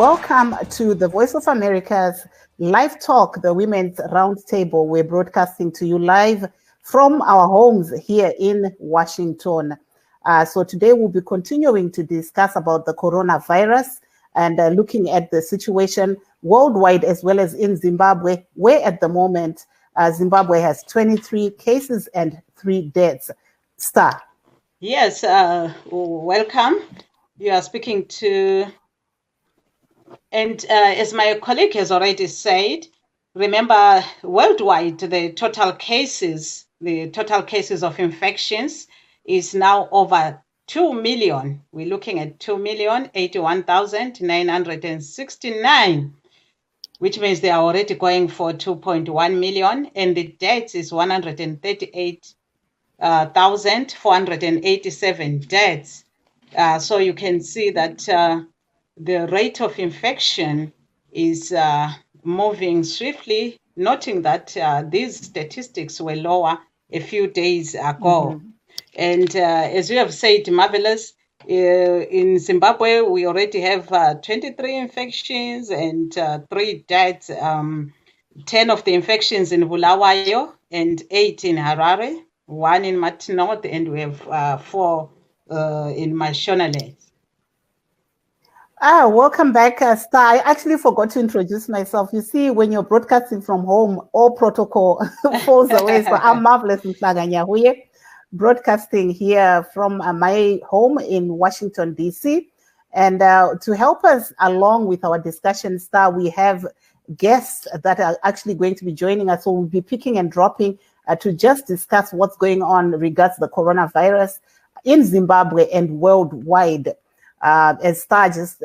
Welcome to the Voice of America's Livetalk, the Women's RoundTable. We're broadcasting to you live from our homes here in Washington. So today we'll be continuing to discuss about the coronavirus and looking at the situation worldwide as well as in Zimbabwe, where at the moment Zimbabwe has 23 cases and 3 deaths. Star. Yes, welcome. You are speaking to, and as my colleague has already said, remember worldwide the total cases of infections is now over 2 million. We're looking at 2,081,969, which means they are already going for 2.1 million, and the deaths is 138,487 deaths. So you can see that the rate of infection is moving swiftly, noting that these statistics were lower a few days ago. Mm-hmm. And as you have said, Marvelous, in Zimbabwe, we already have 23 infections and 3 deaths, 10 of the infections in Bulawayo and 8 in Harare, 1 in Mati North, and we have 4 in Mashonaland. Welcome back, Star. I actually forgot to introduce myself. You see, when you're broadcasting from home, all protocol falls away. So I'm Marvelous Mhlanga, broadcasting here from my home in Washington, D.C. And to help us along with our discussion, Star, we have guests that are actually going to be joining us. So we'll be picking and dropping to just discuss what's going on regards the coronavirus in Zimbabwe and worldwide. As Star just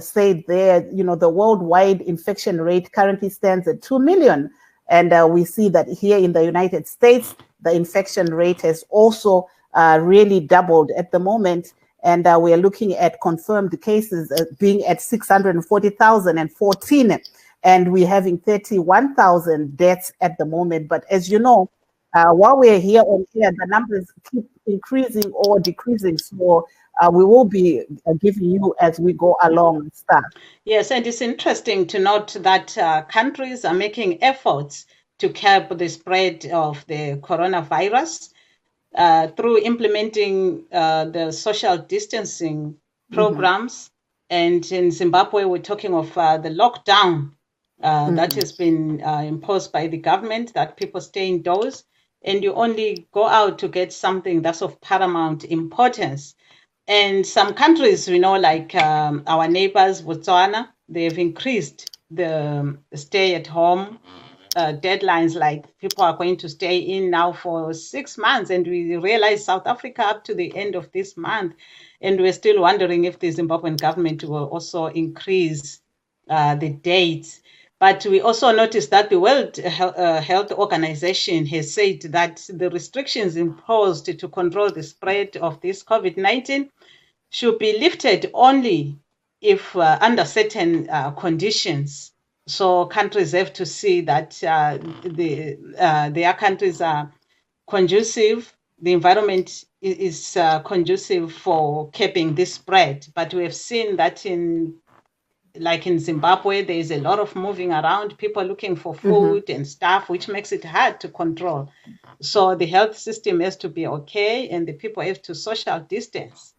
said there, you know, the worldwide infection rate currently stands at 2 million. And we see that here in the United States, the infection rate has also really doubled at the moment. And we are looking at confirmed cases being at 640,014. And we're having 31,000 deaths at the moment. But as you know, while we're here on here, the numbers keep increasing or decreasing. So we will be giving you as we go along, Star. Yes, and it's interesting to note that countries are making efforts to curb the spread of the coronavirus through implementing the social distancing programs. And in Zimbabwe, we're talking of the lockdown that has been imposed by the government, that people stay indoors and you only go out to get something that's of paramount importance. And some countries, we know, like our neighbors, Botswana, they've increased the stay-at-home deadlines, like people are going to stay in now for 6 months. And we realize South Africa up to the end of this month. And we're still wondering if the Zimbabwean government will also increase the dates. But we also noticed that the World Health Organization has said that the restrictions imposed to control the spread of this COVID-19 should be lifted only if under certain conditions. So countries have to see that their countries are conducive, the environment is conducive for keeping this spread. But we have seen that in Zimbabwe, there is a lot of moving around, people looking for food and stuff, which makes it hard to control. So the health system has to be okay, and the people have to social distance.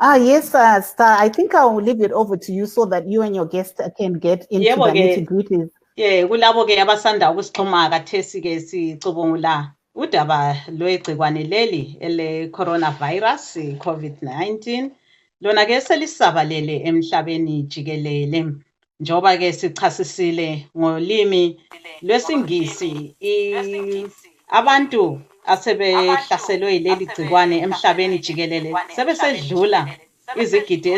Yes, Star. I think I'll leave it over to you so that you and your guests can get into the nitty-gritties. Yeah, kulabo-ke abasanda ukusixhuma kathesi-ke sicubungula udaba lwegcikwane leli ele-coronavirus, i-COVID-19. Lona-ke selisabalele emhlabeni jikelele. Njoba-ke sichasisile ngolimi lwesingisi, abantu asebehlaselwe yileli gcikwane emhlabeni jikelele sebesedlula izigidi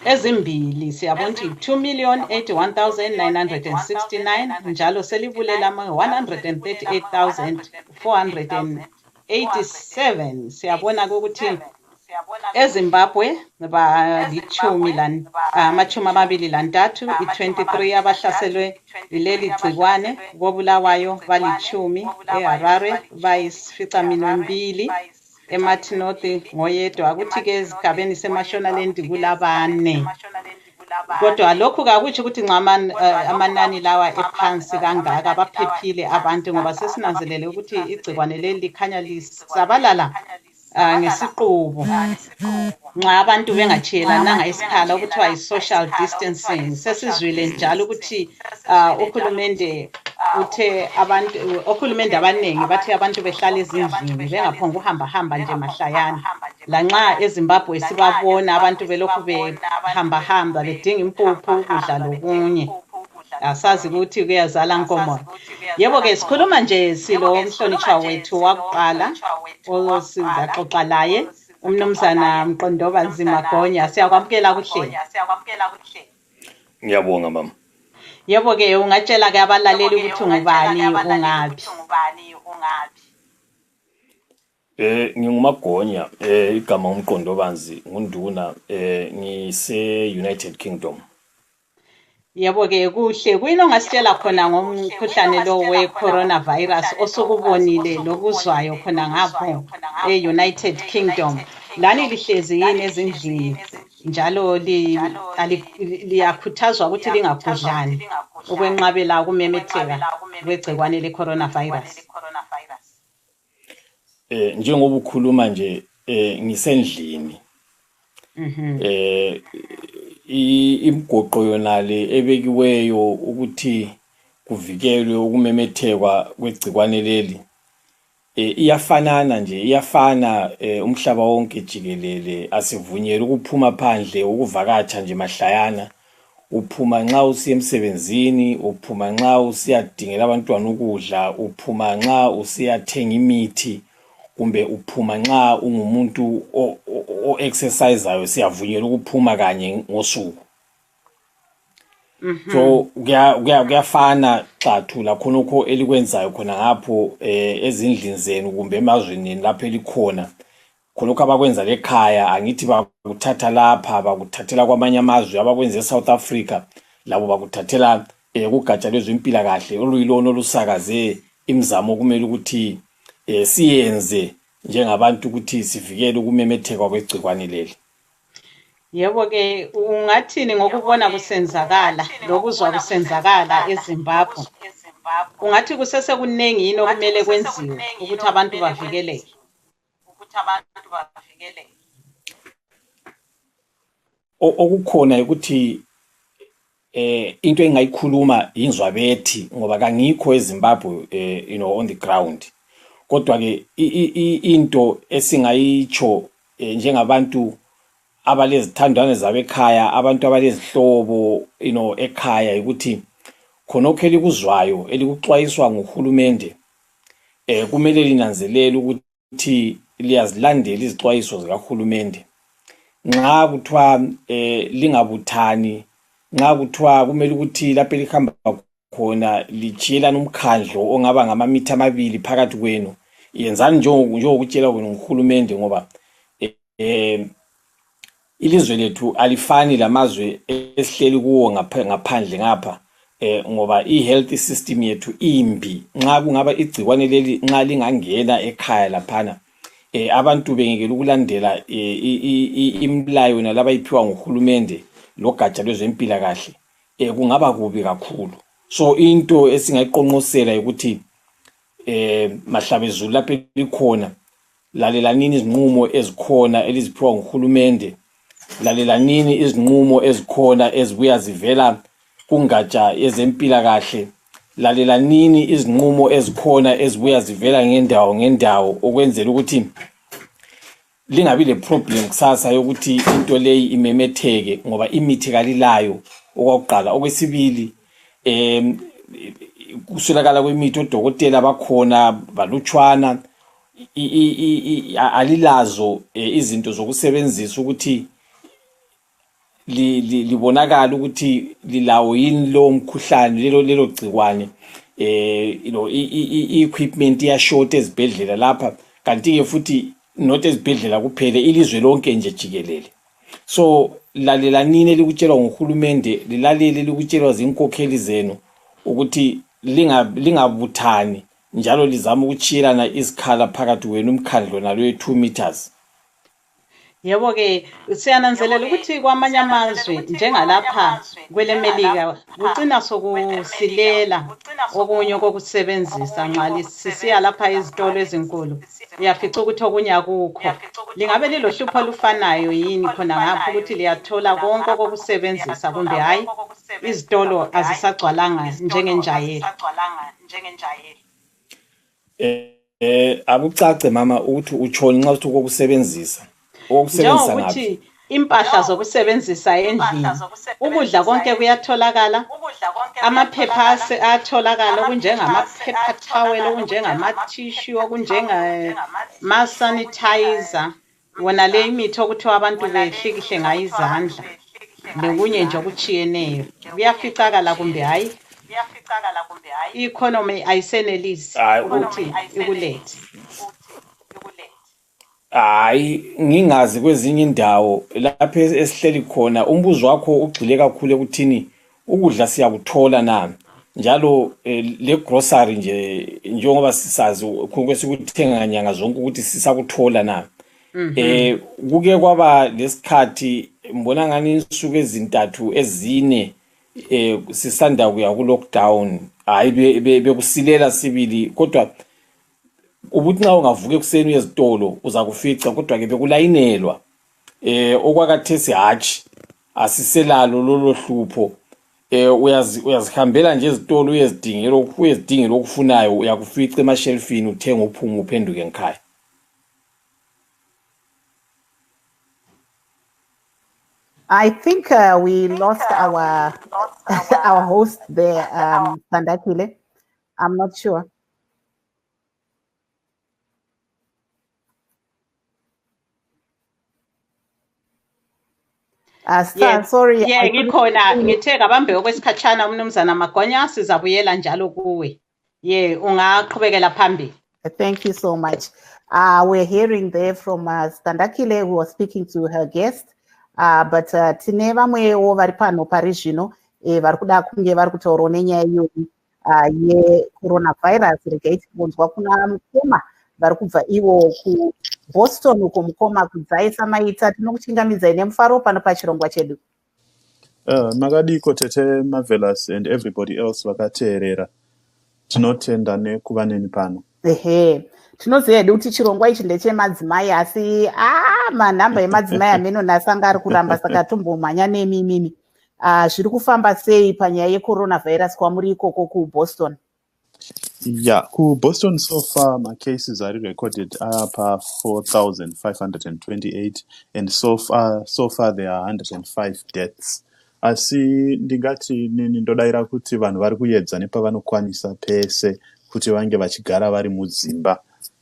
ezimbili. Siyabona ukuthi 2,081,969 njalo selibulela ama-138,487. Siyabona ukuthi eZimbabwe ama-23 i-23 abahlaselwe yileli gcikwane, koBulawayo bali-10, eHarare bayisi-8, eMartin ngoyedwa ukuthi-ke ezigabeni seMashonaland kulabane. Kodwa lokhu kakutsho ukuthi amanani lawa ephansi kangaka baphephile abantu ngoba sesinanzelele ukuthi igcikwane leli likhanya lisabalala ngesiqubu nxa abantu bengachiyelananga isikhala okuthiwa yi-social distancing. Sesizwile njalo ukuthi uhulumende ohulumende abaningi bathi abantu behlala ezindlini bengaphonga uhamba nje mahlayana. Lanxa eZimbabwe sibabona abantu belokhu behamba bedinga impuphu, ukudla lokunye. Asazi ukuthi kuyazala nkomo. Yebo-ke sikhuluma nje silo umhlonishwa wethu wakuqala sizaxoxa laye umnumzana Mqondoba Nzimagonya. Siyakwamukela kuhle. Ngiyabonga mama. Yebo-ke ungatshela-ke abalaleli ukuthi ungubani, ungaphi? NginguMagonya, igama uMqondobanzi ngunduna ngise-United Kingdom. Yebo-ke kuhle. Kuyini ongasitshela khona ngomkhuhlane lo we-coronavirus osukubonile lokuzwayo khona ngapho e-United Kingdom? Lani lihlezi yini ezindlini njalo liyakhuthazwa ukuthi lingagudlani ukwenqabela ukumemetheka kwegcikwane le-coronavirus? Njengoba ukhuluma nje ngisendlini. Imigoqo yonale ebekiweyo ukuthi kuvikelwe ukumemethekwa kwegcikwane leli iyafana umhlaba wonke jikelele. Asivunyelwe ukuphuma phandle ukuvakatsha nje mahlayana. Uphuma nxa usiya emsebenzini, uphuma nxa usiyadingela abantwana ukudla, uphuma nxa usiyathenga imithi, kumbe uphuma nxa ungumuntu o-exerciseayo. Siyavunyelwa ukuphuma kanye ngosuku. So kuyafana xathu lakhonokho elikwenzayo khona ngapho ezindlini zenu kumbe emazweni lapho elikhona. Khonokho abakwenza lekhaya angithi bakuthatha lapha bakuthathela kwamanye amazwe. Abakwenza eSouth Africa labo bakuthathela kugatsha lwezempilakahle oluyilona olusakaze imizamo kumele ukuthi siyenze njengabantu ukuthi sivikele ukumemetheka kwegcikwane leli. Yebo-ke ungathini ngokubona kusenzakala lokuzwa kusenzakala eZimbabwe? Ungathi kusesekuningi yini okumele kwenziwe ukuthi abantu bavikeleke? Okukhona ukuthi into engayikhuluma inzwabethi ngoba kangikho eZimbabwe on the ground. Kodwa ke into esingayitsho njengabantu abalezithandwane zabekhaya, abantu abalezihlobo ekhaya, ukuthi khonokho elikuzwayo elikuxwayiswa nguhulumende kumele linanzelele ukuthi liyazilandela izixwayiso zikahulumende. Nxa kuthiwa lingabuthani, nxa kuthiwa kumele ukuthi lapho elihamba khona lichiyelana umkhandlo ongaba ngamamitha 2 phakathi kwenu, yenzani njengokutshela kwenu nguhulumende ngoba ilizwe lethu alifani lamazwe esihleli kuwo ngaphandle ngapha. Ngoba i-health system yethu imbi. Nxa kungaba igcikwane leli nxa lingangena ekhaya laphana, abantu bengekela ukulandela imilayo nalaba iphiwa nguhulumende logatsha lwezempilakahle, kungaba kubi kakhulu. So into esingayiqonqosela ukuthi mahlabezulu lapho likhona, lalelanini izinqumo ezikhona eliziphiwa nguhulumende, lalelanini izinqumo ezikhona ezibuya zivela kungatsha ezempilakahle, lalelanini izinqumo ezikhona ezibuya zivela ngendawo okwenzela ukuthi lingabi le problem kusasa yokuthi into leyi imemetheke ngoba imithi kalilayo okwakuqala. Okwesibili, kuswelakala kwemithi, odokotela bakhona balutshwana, alilazo izinto zokusebenzisa ukuthi libonakala ukuthi lilawo yini lo mkhuhlane lelo gcikwane. I-equipment iyashort ezibhedlela lapha, kanti ke futhi not ezibhedlela kuphela, ilizwe lonke nje jikelele. So lalelanini elikutshelwa nguhulumende, lilalele likutshelwa zinkokheli zenu ukuthi lingabuthani, njalo lizama ukuchiyelana isikhala phakathi wenu umkhandlo nalo 2 meters? Yebo ke siyananzelela ukuthi kwamanye amazwe njengalapha kwele Melika kucina sokusilela okunye kokusebenzisa nxa sisiya lapha ezitolo ezinkulu uyafica ukuthi okunye akukho. Lingabe lilohlupho olufanayo yini khona ngapho ukuthi liyathola konke kokusebenzisa kumbe hayi izitolo azisagcwalanga njengenjayelo? Akucace mama ukuthi utshoni nxa uthi kokusebenzisa njengokuthi impahla zokusebenzisa endlini, ukudla konke kuyatholakala, amaphepha ayatholakala okunjengamaphepha towel, okunjengama-tissue, okunjengama-sanitizer, wona le imithi okuthiwa abantu behlikihle ngayo izandla, lokunye nje okutshiyeneyo. Kuyaficakala kumbe hayi? I-economy ayisenelisi ukuthi ikulethe. Hayi, ngingazi kwezinye indawo lapho esihleli khona umbuzo wakho ugxile kakhulu ekuthini ukudla siyakuthola na, njalo le grocery nje njengoba sisazi kwesukuthenga nyanga zonke ukuthi sisakuthola na. Kuke kwaba lesikhathi mbona ngani insuku ezintathu ezine sisanda kuya ku lockdown, hayi bekusilela sibili, kodwa ubuthi nxa ungavuka ekuseni ezitolo uza kufica kodwa ke bekulayinelwa. Okwakathesi hatshi asiselalo lolo hlupho. Uyazihambela nje ezitolo uyezidingela okufunayo, uyakufica emashelfini uthenga uphuma uphenduke ngekhaya. I think we lost our our host there, Sandakile. I'm not sure. Sorry. Ngikhona ngithe kabambe okwesikhatshana umnumzana Magonya, sizabuyela njalo kuwe. Ungaqhubekela phambili. Thank you so much. We're hearing there from Standakile, who was speaking to her guest. But tine vamwewo vari pano pari zvino vari kuda kunge vari kutaurawo nenyaya iyoyi yecoronavirus. Regai timbonzwa kuna mukoma vari kubva ivo kuBoston uko mukoma kuzeye samaita. Tinokuchingamidzai nemufaro pano pachirongwa chedu. Makadiko tete Marvelous and everybody else vakateerera. Tinotenda nekuva neni pano. Tinoziva hedu kuti chirongwa ichi ndechemadzimai, asi manhamba emadzimai amenonasanga ari kuramba, saka tombomhanya nemimimi. Zviri kufamba sei panyaya yecoronavirus kwamuri ikoko kuBoston? Yeah, kuBoston so far my cases are recorded pa 4,528 and so far there are 105 deaths. Asi ndingati nini ndodaira kuti vanhu vari kuedza nepavanokwanisa pese kuti vange vachigara vari mudzimba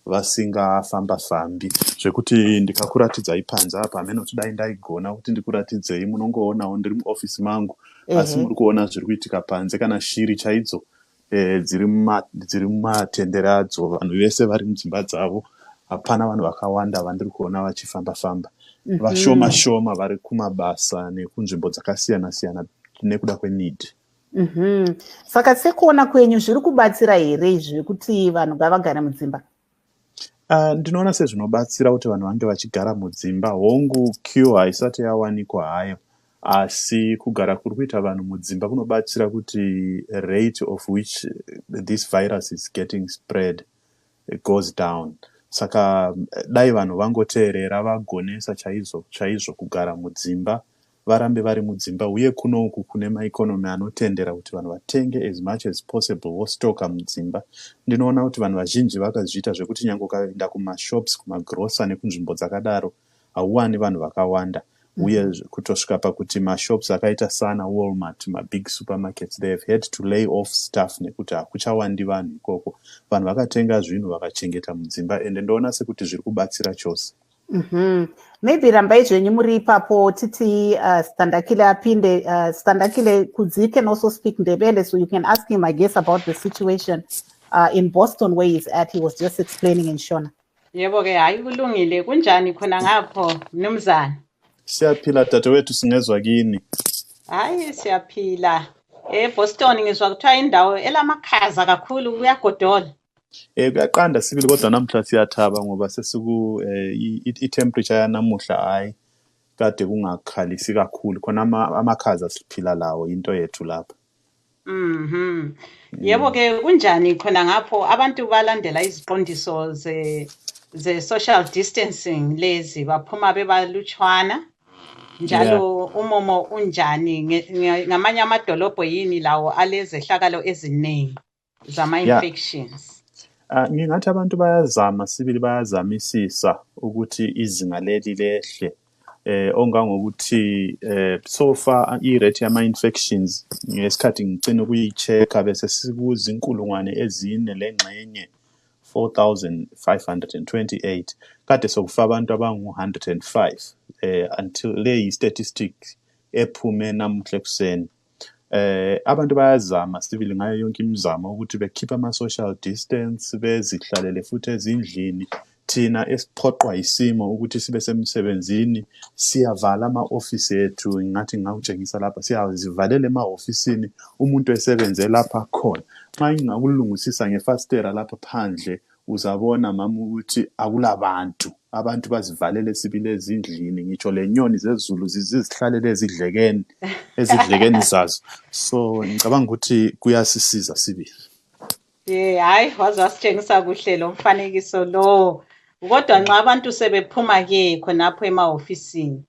vasingafamba-fambi, zvekuti ndikakuratidzai panze apa hameno kudai ndaigona kuti ndikuratidzei, munongoonawo ndiri muofisi mangu, asi muri kuona zviri kuitika panze, kana shiri chaidzo dziri mumatendere adzo, vanhu vese vari mudzimba dzavo, hapana vanhu vakawanda vandiri kuona vachifamba-famba. Vashoma vari kumabasa nekunzvimbo dzakasiyana-siyana nekuda kwenid. Saka sekuona kwenyu zviri kubatsira here izvi kuti vanhu ngavagare mudzimba? Ndinoona sezvinobatsira kuti vanhu vange vachigara mudzimba. Hongu cure haisati yawanikwa hayo, asi kugara kuri kuita vanhu mudzimba kunobatsira kuti rate of which this virus is getting spread goes down. Saka dai vanhu vangoteerera vagonesa chaizvo kugara mudzimba, varambe vari mudzimba, uye kunoku kune maikonomi anotendera kuti vanhu vatenge as much as possible vostoka mudzimba. Ndinoona kuti vanhu vazhinji vakazviita zvekuti nyange ukaenda kumashops, kumagrosa nekunzvimbo dzakadaro hauwani vanhu vakawanda, uye kutosvika pakuti mashops akaita sana Walmart, mabig supermarkets, they have had to lay off staff nekuti hakuchawandi vanhu ikoko. Vanhu vakatenga zvinhu vakachengeta mudzimba, ende ndoona sekuti zviri kubatsira chose. Maybe rambai zvenyu muri ipapo titi Standakile apinde. Standakile, Kuzeye can also speak Ndebele, so you can ask him, I guess, about the situation in Boston where he's at. He was just explaining in Shona. Yebo ke, hayi kulungile. Kunjani khona ngapho mnumzana? Siyaphila dadewethu, singezwa kini. Hayi siyaphila. Boston ngizwa kuthiwa indawo elamakhaza kakhulu, kuyagodola. Kuyaqanda sibili kodwa namhla siyathaba ngoba i-temperature yanamuhla hayi kade kungakhalisi kakhulu khona amakhaza siphila lawo into yethu lapha. Yebo ke kunjani khona ngapho abantu balandela iziqondiso ze-social distancing lezi baphuma bebalutshwana njalo umomo unjani ngamanye amadolobho yini lawo alezehlakalo eziningi zama-infections? Ngingathi abantu sibili bayazamisisa ukuthi izinga leli lehle ongangokuthi so far i-rate yama-infections ngesikhathi ngicina ukuyi-check-a bese sikuzinkulungwane ezine lengxenye 4,528 kade sokufa abantu abangu-105 until le yi-statistic ephume namuhla ekuseni. Abantu bayazama sibili ngayo yonke imizamo ukuthi bekhiphe ama-social distance bezihlalele futhi ezindlini. Thina esiphoqwa isimo ukuthi sibe semsebenzini siyavala ama-office ethu, ngathi ngakutshengisa lapha siyazivalela ema-ofisini umuntu esebenze lapha khona. Xa ngingakulungisisa ngefastera lapha phandle uzabona mama ukuthi akulabantu, abantu bazivalele sibili ezindlini, ngitsho lenyoni zezulu zizihlalele ezidlekeni zazo. So ngicabanga ukuthi kuyasisiza sibili. Hayi waze wasitshengisa kuhle lo mfanekiso lo. Kodwa nxa abantu sebephuma ke khonapho ema-ofisini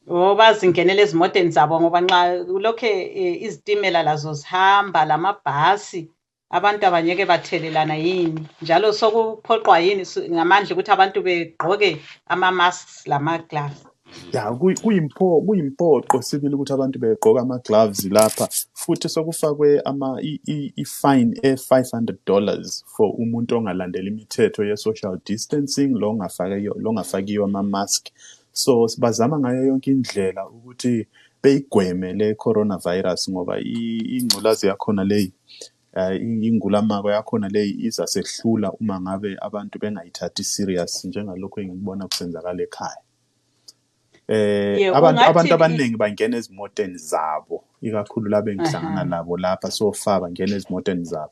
bazingenele ezimoteni zabo ngoba nxa lokhe izitimela lazo zihamba lamabhasi abantu abanyeke bathelelana yini njalo sokuphoqwa yini ngamandla ukuthi abantu begqoke ama-masks lama-gloves? Kuyimpoqo sibili ukuthi abantu begqoka ama-gloves lapha futhi sokufakwe i-fine $500 for umuntu ongalandela imithetho ye-social distancing longafakiyo ama-mask. So bazama ngayo yonke indlela ukuthi beyigweme le coronavirus ngoba ingculazi yakhona leyi ingulamako yakhona leyi izasehlula uma ngabe abantu bengayithathi serious njengalokho engikubona kusenzakala ekhaya. Abantu abaningi bangena ezimoteni zabo ikakhulu labo engihlangana nabo lapha so far bangena ezimoteni zabo.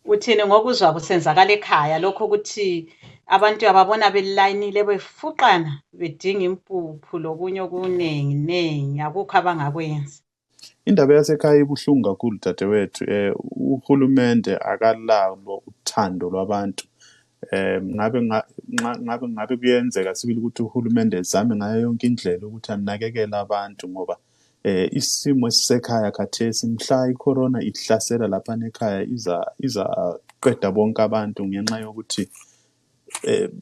Uthini ngokuzwa kusenzakala ekhaya lokho ukuthi abantu ababona belayinile befuqana bedinga impuphu lokunye okunengi akukho abangakwenza? Indaba yasekhaya ibuhlungu kakhulu dadewethu. Uhulumende akalabo uthando lwabantu. Ngabe kuyenzeka sibili ukuthi uhulumende ezame ngayo yonke indlela ukuthi anakekele abantu ngoba isimo esisekhaya khathesi mhla i-corona ihlasela lapha ekhaya iza qeda bonke abantu ngenxa yokuthi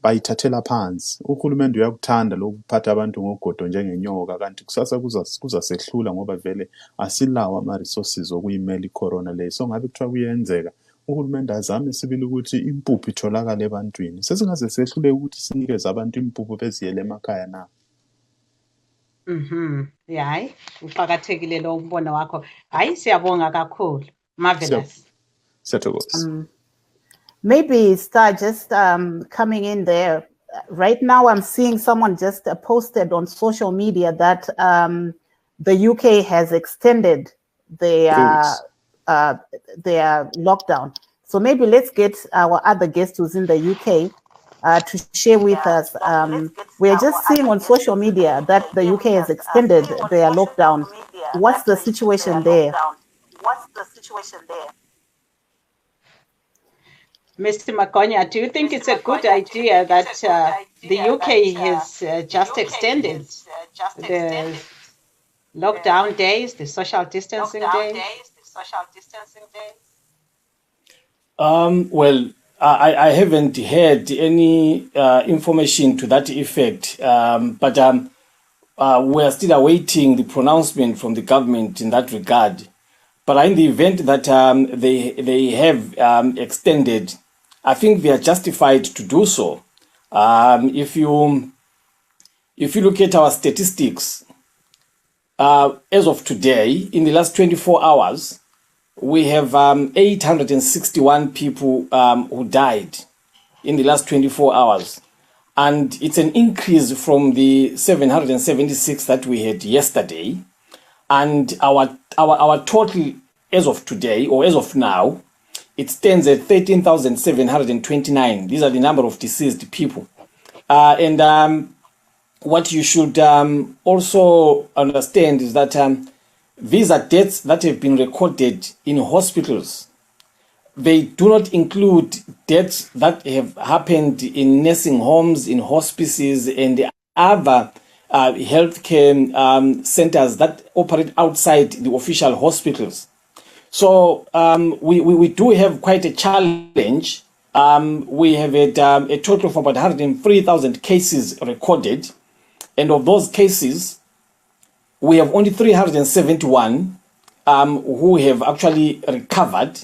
bayithathela phansi. Uhulumende uyakuthanda lokuphatha abantu ngogodo njengenyoka kanti kusasa kuzasehlula ngoba vele asilawo ama-resources okuyimela i-corona leyo. So ngabe kuthiwa kuyenzeka uhulumende azame sibili ukuthi impuphu itholakale ebantwini. Sesingaze sehluleke ukuthi sinikeze abantu impuphu beziyele emakhaya na. Hayi uqakathekile lo umbono wakho. Hayi siyabonga kakhulu. Marvelous. Siyathokoza. Maybe start just coming in there. Right now I'm seeing someone just posted on social media that the UK has extended their lockdown. So maybe let's get our other guest who's in the UK to share with us. We're just seeing on social media that the UK has extended their lockdown. What's the situation there? Mr. Makonya, do you think it's a good idea that the UK has just extended the lockdown days, the social distancing days? Well, I haven't heard any information to that effect, but we're still awaiting the pronouncement from the government in that regard. But in the event that they have extended, I think they are justified to do so. If you look at our statistics, as of today, in the last 24 hours, we have 861 people who died in the last 24 hours. And it's an increase from the 776 that we had yesterday. And our total as of today, or as of now, it stands at 13,729. These are the number of deceased people. And what you should also understand is that these are deaths that have been recorded in hospitals. They do not include deaths that have happened in nursing homes, in hospices, and other healthcare centers that operate outside the official hospitals. So we do have quite a challenge. We have had a total of about 103,000 cases recorded. And of those cases, we have only 371 who have actually recovered.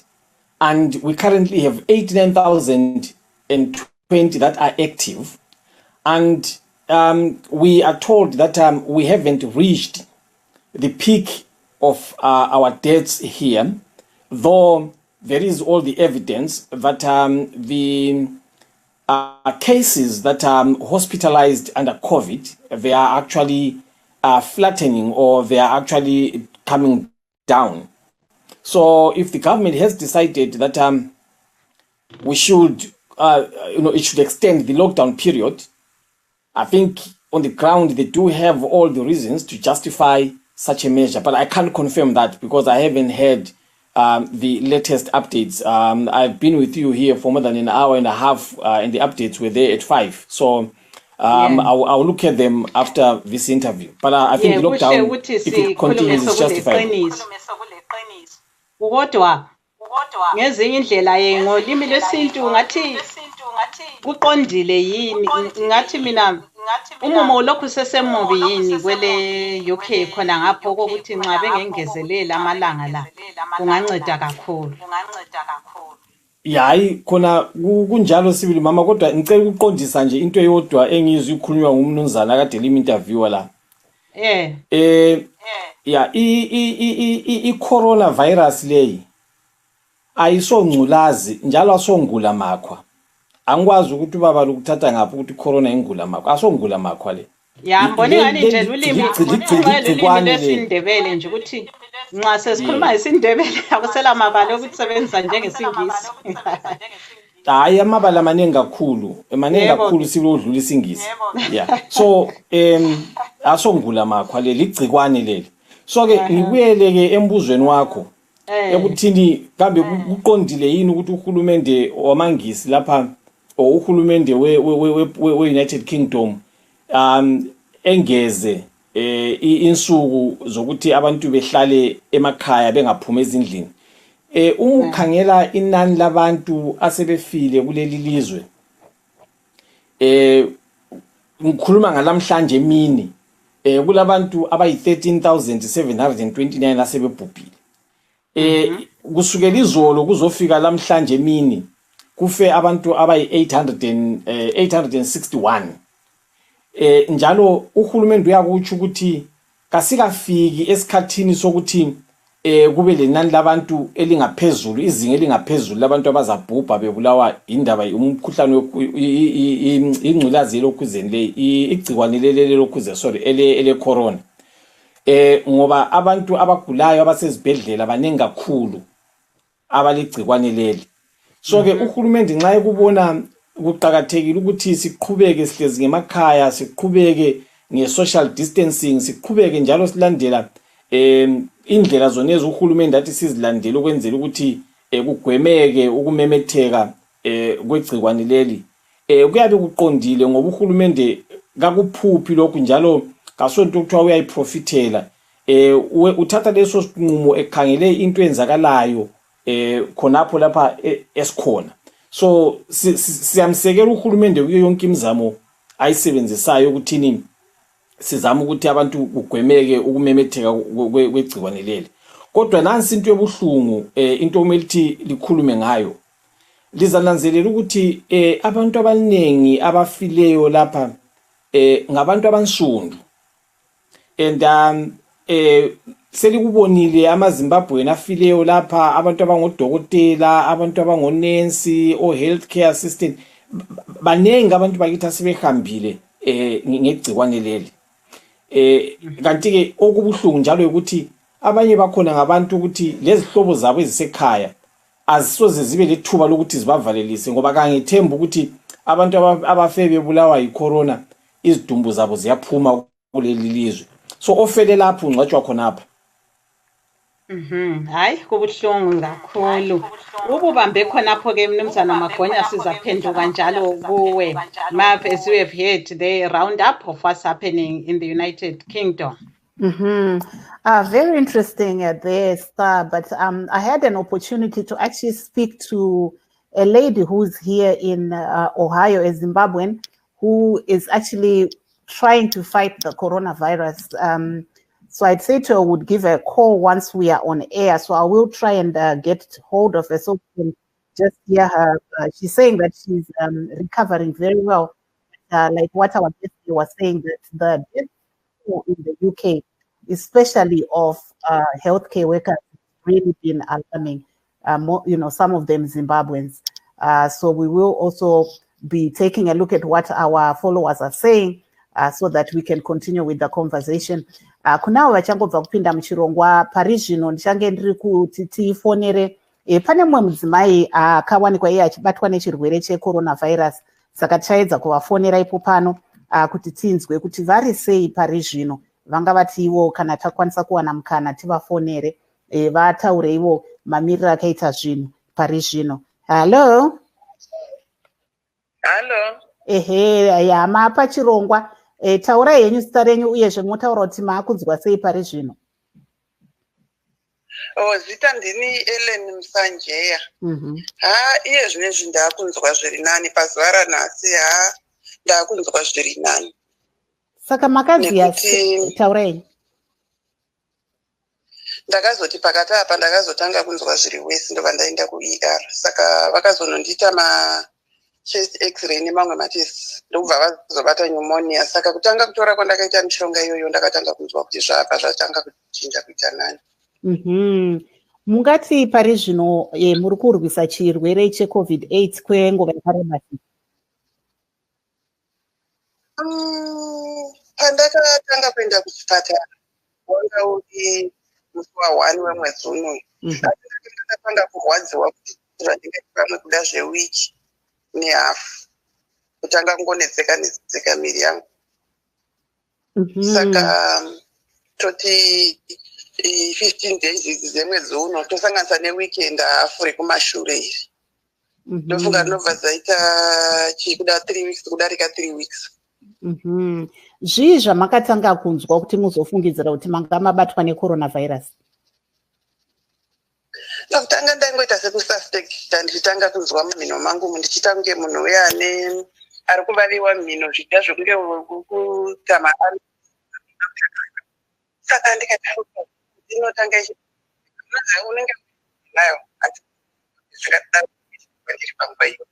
And we currently have 89,020 that are active. And we are told that we haven't reached the peak of our deaths here, though there is all the evidence that the cases that are hospitalized under COVID, they are actually flattening, or they are actually coming down. So if the government has decided that we should, it should extend the lockdown period, I think on the ground they do have all the reasons to justify such a measure. But I can't confirm that because I haven't heard the latest updates. I've been with you here for more than an hour and a half, and the updates were there at 5. So I'll look at them after this interview. But I think the lockdown, if it continues, is justified. Kodwa ngezinye indlela ngolimi lwesintu ngathi kuqondile yini, ngathi mina umumo lokhu sesemubi yini kwele UK khona ngapho kokuthi nxa bengengezelela amalanga la kunganceda kakhulu. Hayi khona kunjalo sibili mama, kodwa ngicela ukuqondisa nje into eyodwa engizwe ikhulunywa ngumnumzana kade limi interview la. I-coronavirus leyi ayisongculazi njalo asongula makhwa. Angikwazi ukuthi ubaba lokuthatha ngapha ukuthi corona ingula makhwa, asongula makhwa le. Ngibona ngani nje ulimi lwesindebele nje ukuthi nxa sesikhuluma isindebele akusela mabala okusebenza njengesingisi. Hayi amabala amaningi kakhulu silodlula isingisi. So asongula makhwa le ligcikwane leli. So ke ngibuyele ke embuzweni wakho ekuthini kambe kuqondile yini ukuthi uhulumende wamangisi lapha o uhulumende we United Kingdom engeze insuku zokuthi abantu behlale emakhaya bengaphuma ezindlini. Ukukhangela inani labantu asebefile kuleli lizwe, ngikhuluma ngalamhlanje emini, kulabantu abayi 13,729 asebebhubhile. Kusukela izolo kuzofika lamhlanje emini kufe abantu abayi 861. Njalo uhulumende uyakutsho ukuthi kasikafiki esikhathini sokuthi kube lenani labantu elingaphezulu, izinga elingaphezulu labantu abazabhubha bebulawa indaba umkhuhlane ingculazi lokhuzeni le igcikwane lele lokhuze ele corona. Ngoba abantu abagulayo abasezibhedlela baningi kakhulu abaligcikwane leli. So ke uhulumende nxa ekubona kuqhakathekile ukuthi siqhubeke sihlezi ngemakhaya, siqhubeke nge-social distancing, siqhubeke njalo silandela indlela zonezi uhulumende athi sizilandele ukwenzela ukuthi kugwemeke ukumemetheka kwegcikwane leli. Kuyabe kuqondile ngoba uhulumende kakuphuphi lokhu njalo kasonto ukuthiwa uyayiprofitela. Uthatha leso sinqumo ekhangele into enzakalayo khonapho lapha esikhona. So siyamsekela uhulumende kuyo yonke imizamo ayisebenzisayo ukuthini sizama ukuthi abantu kugwemeke ukumemetheka kwegcikwane leli. Kodwa nansi into ebuhlungu, into okumele ukuthi likhulume ngayo, lizananzelela ukuthi abantu abaningi abafileyo lapha ngabantu abansundu. And selikubonile amaZimbabwean afileyo lapha, abantu abangodokotela, abantu abangonensi, o healthcare assistant, banengi abantu bakithi asebehambile ngegcikwane leli. Kanti ke okubuhlungu njalo ukuthi abanye bakhona ngabantu ukuthi lezi hlobo zabo ezisekhaya azisoze zibe lithuba lokuthi zibavalelise ngoba kangithemba ukuthi abantu abafe bebulawa yicorona izidumbu zabo ziyaphuma kuleli lizwe. So ofele lapho ungcwatshwa khonapha. Hayi kubuhlungu kakhulu. Ububambe khonapho ke mnumzana Magonya sizaphenduka njalo kuwe. Mav, as we have heard the roundup of what's happening in the United Kingdom. Very interesting there, Star. But I had an opportunity to actually speak to a lady who's here in Ohio, a Zimbabwean, who is actually trying to fight the coronavirus. So I'd say to her, would give her a call once we are on air. So I will try and get hold of her so we can just hear her. She's saying that she's recovering very well. Like what our guest was saying, that the death in the UK, especially of healthcare workers, really been alarming. Some of them Zimbabweans. So we will also be taking a look at what our followers are saying so that we can continue with the conversation. Kunavo vachangobva kupinda muchirongwa pari zvino ndichange ndiri kuti tifonere pane mumwe mudzimai akawanikwa iye achibatwa nechirwere checoronavirus, saka tichaedza kuvafonera ipo pano kuti tinzwe kuti vari sei pari zvino. Vanga vati ivo kana takwanisa kuwana mukana tivafonere vataure ivo mamiriro akaita zvinhu pari zvino. Hello. Yama Pachirongwa. Taura yenyu zita renyu uyezve motaura kuti maakunzwa sei pari zvino? Zita ndini Ellen Msanjeya. Iye zvinezvi ndakunzwa zviri nani pazuva ranhasi. Ndakunzwa zviri nani. Saka makaziya taura yenyu? Ndakazoti pakati apa ndakazotanga kunzwa zviri wese ndobva ndaenda kuER. Saka vakazonondita chest x-ray nemamwe matest ndobva vazobata pneumonia. Saka kutanga kutora kwandakaita mishonga iyoyo ndakatanga kunzwa kuti zvapa zvatanga kuchinja kuita nani. Mungati pari zvino muri kurwisa chirwere cheCovid-8 kwenguva yakareba sei? Pandakatanga kuenda kuchipatara wanga uri musi wa1 wemwedzi unoyu. Ndakatanga kurwadziwa kuti zvandingaita pamwe kuda zvewiki nehafu kutanga kungonetseka miri yangu. Saka toti 15 days dzemwedzi uno tosanganisa neweekend hafu rekumashure iri. Ndofunga rinobva zaita chikuda 3 weeks kudarika 3 weeks. Zvii zvamakatanga kunzwa kuti muzofungidzira kuti manga mabatwa necoronavirus? Ndakutanga ndangoita sekususpecta ndichitanga kunzwa mumhino mangu ndichita kunge munhu uya ari kuvaviwa mhino zviita zvokunge kutama ari. Saka ndikataura ndinotanga unenge nayo asi zvikadaro ndiri panguva iyo.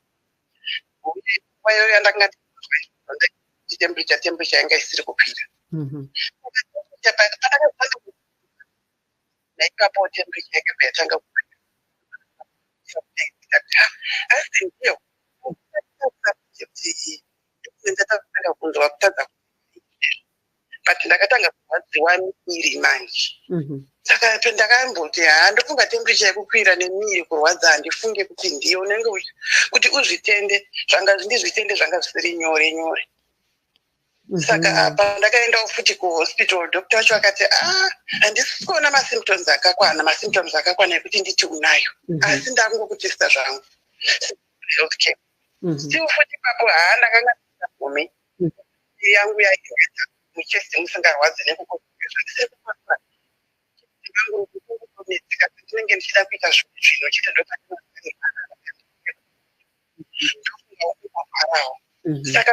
Nguva iyoyo yandanga temperature yanga isiri kukwira. Naipapo temperature yanga yatanga kukwira. Asi ndiyo ndatanga kunzwa kutadza but ndakatanga kurwadziwa miri manje. Saka ndakamboti ndofunga temperature yekukwira nemiri kurwadza handifunge kuti ndiyo unenge kuti uzvitende ndizvitende zvanga zvisiri nyore. Saka pandakaenda futi kuhospital doctor wacho akati handisi kuona masymptoms akakwana ekuti nditi unayo, asi ndakungokutesta zvangu healthcare. Still futi papo ndakanga ndagome yangu yaita muchesi musingarwadzi ndinenge ndichida kuita zvinhu chete saka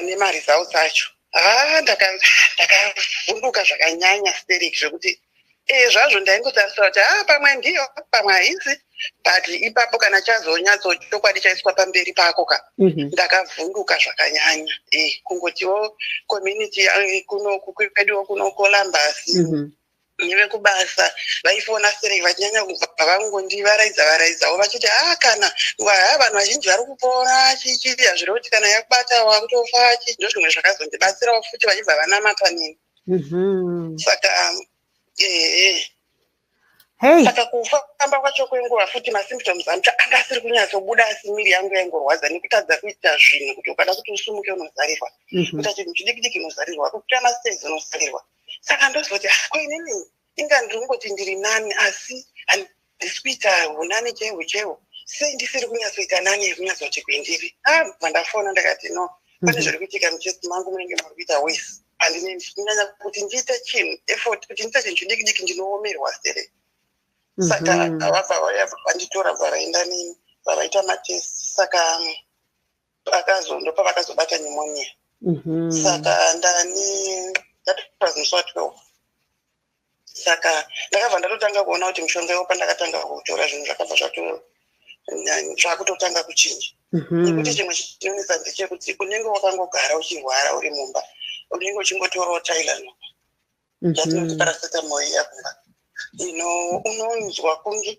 nemaresults acho ndakavhunduka zvakanyanya stereki zvokuti zvazvo ndaingotarisira kuti pamwe ndiyo pamwe haisi, but ipapo kana chazonyatso chokwadi chaiswa pamberi pako ndakavhunduka zvakanyanya. Kungotiwo community kweduwo kuno Columbus nevekubasa vaifona stereki vachinyanya kubva vangondivaraidzawo vachiti kana vanhu vazhinji vari kupona chichiti hazviri kuti kana yakubata wakutofa ndozvimwe zvakazondibatsirawo futi vachibva vanama panini. Saka Hey. Saka kufamba kwacho kwenguva futi masymptoms acho anga asiri kunyatsobuda asi miri yangu yaingorwadza nekutadza kuita zvinhu kuti ukada kuti usumuke unozarirwa kuita chinhu chidiki unozarirwa kukwira mastairs unozarirwa. Saka ndozoti koinini inga ndingoti ndiri nani asi handisi kuita unani chewo sei ndisiri kunyatsoita nani kunyatsoti kuindiri. Ndafona ndakati no pane zviri kuitika muchesi mangu munenge muri kuita wese handine kunyanya kuti ndiite chinhu effort kuti ndiite chinhu chidiki ndinoomerwa sere. Saka vanditora varaenda nini varaita matest saka ndopa vakazobata pneumonia. Saka ndani ndatopazimuswa 12. Saka ndakabva ndatotanga kuona kuti mushonga iwo pandakatanga kuutora zvinhu zvakabva zvakutotanga kuchinja. Nekuti chimwe chinonesa ndechekuti unenge wakangogara uchirwara uri mumba unenge uchingotorawo Tylenol yatinoti paracetamol yakumba unonzwa kunge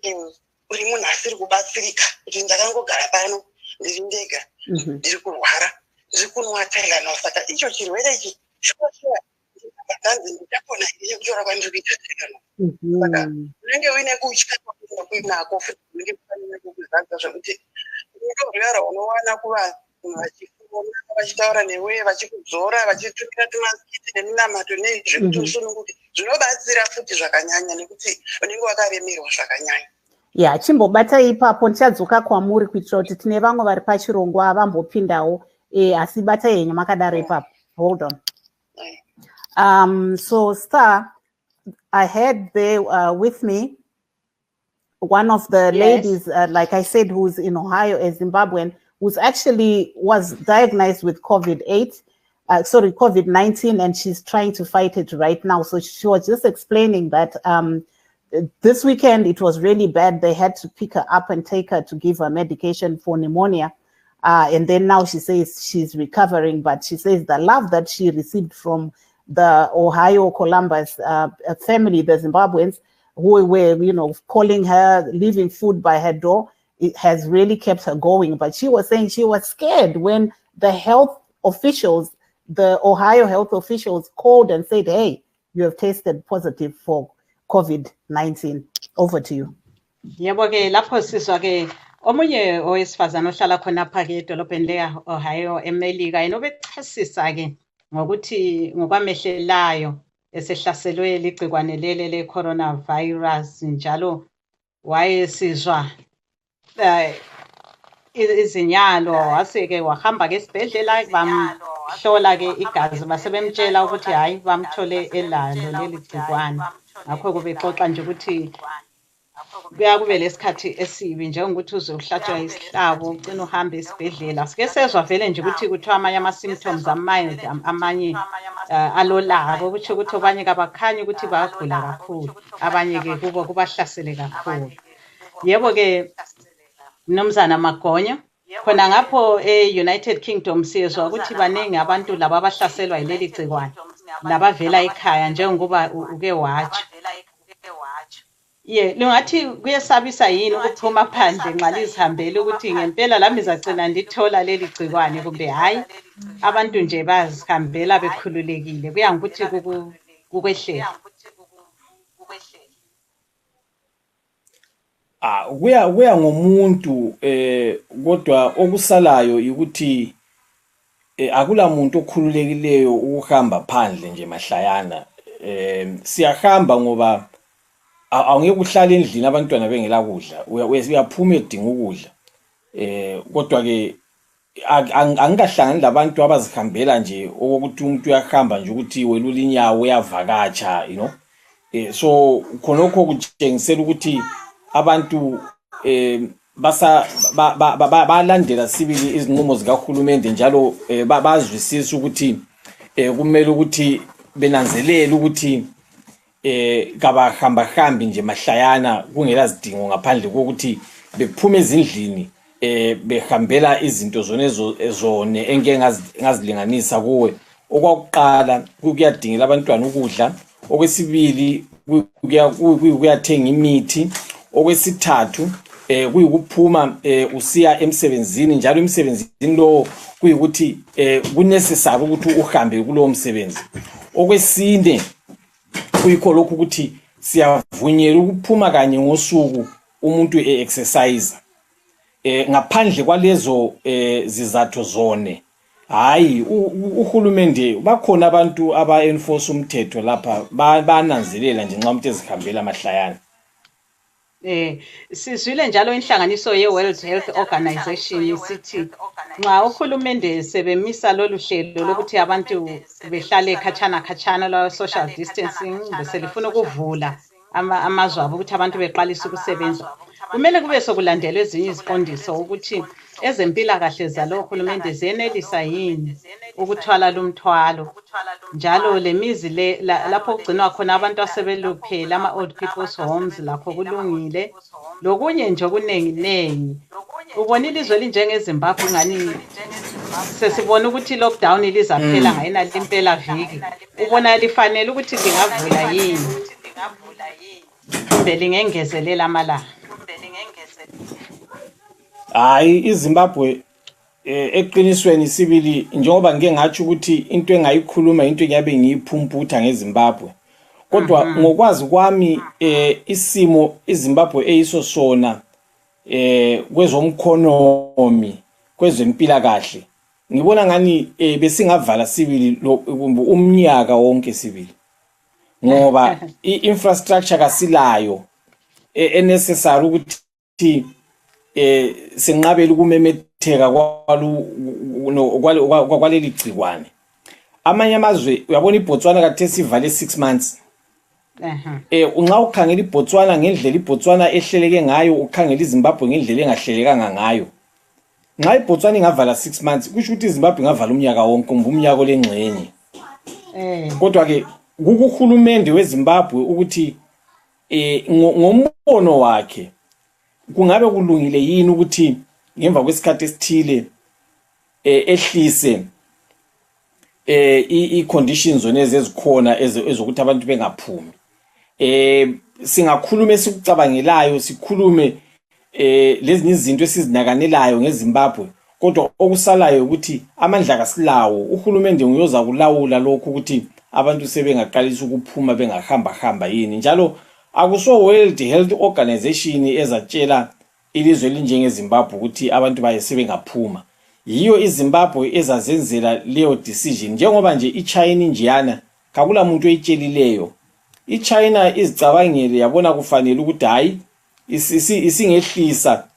uri munhu asiri kubatsirika kuti ndakangogara pano ndiri ndega ndiri kurwara ndiri kunwa Tylenol. Saka icho chirwere ichi ndanzi nditapona iye kutora kwandiri kuita Tylenol. Saka unenge uine kutya kuinako futi unenge kufanira kukuzadza zvekuti unorwara unowana kuvanhu vachifona vachitaura newe vachikudzora vachitumira tumaskiti neminamato nezvekuti usununguke zvinobatsira futi zvakanyanya nekuti unenge wakaremerwa zvakanyanya. Ya chimbobata ipapo ndichadzoka kwamuri kuitira kuti tine vamwe vari pachirongwa vambopindawo asi batai henyu makadaro ipapo. Hold on. So Star, I had there with me one of the ladies, like I said, who's in Ohio, a Zimbabwean, who's actually was diagnosed with COVID-19, and she's trying to fight it right now. So she was just explaining that this weekend it was really bad. They had to pick her up and take her to give her medication for pneumonia. And then now she says she's recovering, but she says the love that she received from the Ohio Columbus family, the Zimbabweans, who were, calling her, leaving food by her door, it has really kept her going. But she was saying she was scared when the health officials, the Ohio health officials, called and said, hey, you have tested positive for COVID-19. Over to you. Yebo ke lapho sizwa ke omunye owesifazana ohlala khona phake edolobheni le Ohio eMelika enobechasisa ke ngokuthi ngokwamehlelayo esehlaselwe ligcikwane lele le coronavirus njalo wayesizwa izinyalo waseke wahamba ke esibhedlela bamhlola ke igazi basebemtshela ukuthi hayi bamthole elalo leli gcikwane. Ngakho kubexoxa nje ukuthi kuyakube lesikhathi esibi njengokuthi uze uhlatshwa isihlabo ugcina uhamba esibhedlela. Sike sezwa vele nje ukuthi kuthiwa amanye ama-symptoms amanye alolaka ukuthi abanye kabakhanyi ukuthi bayagula kakhulu, abanye ke kubo kubahlasele kakhulu. Yebo ke Mnumzana Magonya, khona ngapho e-United Kingdom siyezwa ukuthi baningi abantu laba abahlaselwa yileli gcikwane labavela ekhaya njengoba uke watsho. Lungathi kuyesabisa yini ukuphuma phandle nxa lizihambele ukuthi ngempela lami ngizagcina ndithola leli gcikwane kumbe hayi abantu nje bazihambela bekhululekile kuya ngokuthi kukwehlela? Kuya ngomuntu kodwa okusalayo ukuthi akula muntu okhululekileyo ukuhamba phandle nje mahlayana. Siyahamba ngoba awungeke uhlale endlini abantwana bengela kudla, uyaphuma edinga ukudla. Kodwa ke angikahlangani labantu abazihambela nje okokuthi umuntu uyahamba nje ukuthi welula inyawo uyavakatsha, so khonokho kutshengisela ukuthi abantu balandela sibili izinqumo zikahulumende njalo bazwisisa ukuthi kumele ukuthi benanzelela ukuthi kabahambahambi nje mahlayana kungela zidingo ngaphandle kokuthi bephuma ezindlini behambela izinto zone engeke ngazilinganisa kuwe. Okwakuqala kuyadingela abantwana ukudla, okwesibili kuyathenga imithi, okwesithathu kuyikuphuma usiya emsebenzini njalo emsebenzini lo kuyikuthi kunesesaba ukuthi uhambe kulowo msebenzi. Okwesine kuyikho lokhu ukuthi siyavunyelwa ukuphuma kanye ngosuku umuntu exercise ngaphandle kwalezo zizathu zone. Hayi uhulumende bakhona abantu aba-enforce umthetho lapha bananzelela nje nxa umuntu ezihambela amahlayana. Sizwile njalo inhlanganiso ye-World Health Organization sithi nxa uhulumende sebemisa lolu hlelo lokuthi abantu behlale khatshana la social distancing beselifuna ukuvula amazwe abo ukuthi abantu beqalise ukusebenza, kumele kube sokulandelwa ezinye iziqondiso ukuthi ezempilakahle zalo hulumende zenelisa yini ukuthwala lumthwalo, njalo lemizi lapho kugcinwa khona abantu asebeluphele ama-old people's homes lakho kulungile, lokunye nje okunenginengi. Ubona ilizwe linjengeZimbabwe ngani sesibona ukuthi lockdown lizaphela ngayena limpela viki, ubona lifanele ukuthi lingavula yini kumbe lingengezelela amalanga? Hayi iZimbabwe eqinisweni sibili njengoba ngeke ngathi ukuthi into engayikhuluma into engabe ngiyiphumputha ngeZimbabwe, kodwa ngokwazi kwami isimo iZimbabwe eyiso sona kwezomkhonomi kwezempilakahle ngibona ngani besingavala sibili umnyaka wonke sibili, ngoba i-infrastructure kasilayo necessary ukuthi senqabela ukumemetheka kwaleli gcikwane. Amanye amazwe uyabona iBotswana kade sivale 6 months. Unxa ukhangela iBotswana ngendlela iBotswana ehleleke ngayo, ukhangela iZimbabwe ngendlela engahlelekanga ngayo. Nxa iBotswana ingavala 6 months kusho ukuthi iZimbabwe ingavala umnyaka wonke, umnyaka olengxenye. Kodwa ke kuhulumende weZimbabwe ukuthi ngombono wakhe kungabe kulungile yini ukuthi ngemva kwesikhathi esithile ehlise i-conditions zonezi ezikhona ezokuthi abantu bengaphumi. Singakhuluma esikucabangelayo, sikhulume lezinye izinto esizinakanelayo ngeZimbabwe, kodwa okusalayo ukuthi amandla kasilawo. Uhulumende uyoza kulawula lokho ukuthi abantu sebengaqalisa ukuphuma bengahamba yini. Njalo akuso World Health Organization ezatshela ilizwe elinjengeZimbabwe ukuthi abantu bayesebengaphuma. Yiyo iZimbabwe ezazenzela leyo decision, njengoba nje iChina injiyana kakula muntu oyitshelileyo. iChina izicabangele yabona kufanele ukuthi hayi isingehlisa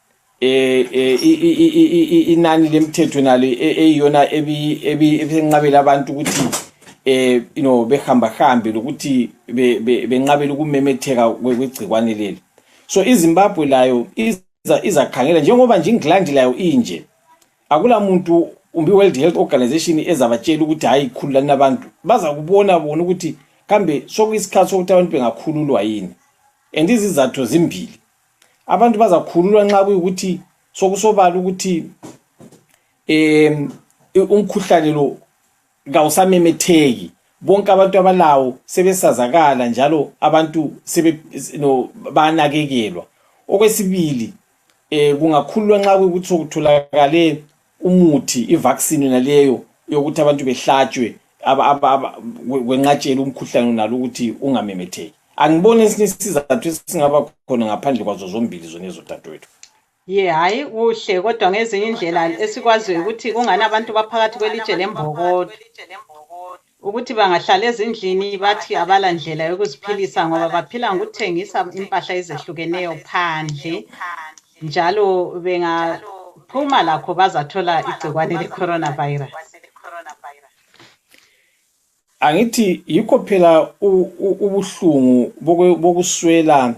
inani lemthetho nalo eyiyona ebenqabela abantu ukuthi behamba lokuthi benqabela ukumemetheka kwegcikwane leli. So iZimbabwe layo izakhangela njengoba nje iNgilandi layo inje, akula muntu World Health Organization ezabatshela ukuthi hayi khululani abantu, baza kubona bona ukuthi kambe sokuyisikhathi sokuthi abantu bengakhululwa yini. And izizathu zimbili, abantu bazakhululwa nxa kuyikuthi sokusobala ukuthi umkhuhlane lo kawusamemetheki, bonke abantu abalawo sebesazakala njalo abantu banakekelwa. Okwesibili kungakhululwa nxa kuyikuthi sokutholakale umuthi, ivaccine naleyo yokuthi abantu behlatshwe wenqatshela umkhuhlane nalo ukuthi ungamemetheki. Angiboni esinye isizathu esingaba khona ngaphandle kwazo zombili zonezo dadewethu. Hayi kuhle, kodwa ngezinye indlela esikwaziyo ukuthi kungani abantu baphakathi kwelitshe lembokodo ukuthi bangahlala ezindlini bathi abala ndlela yokuziphilisa ngoba baphila ngokuthengisa impahla ezehlukeneyo phandle, njalo bengaphuma lakho bazathola igcikwane le-coronavirus. Angithi yikho phela ubuhlungu bokuswela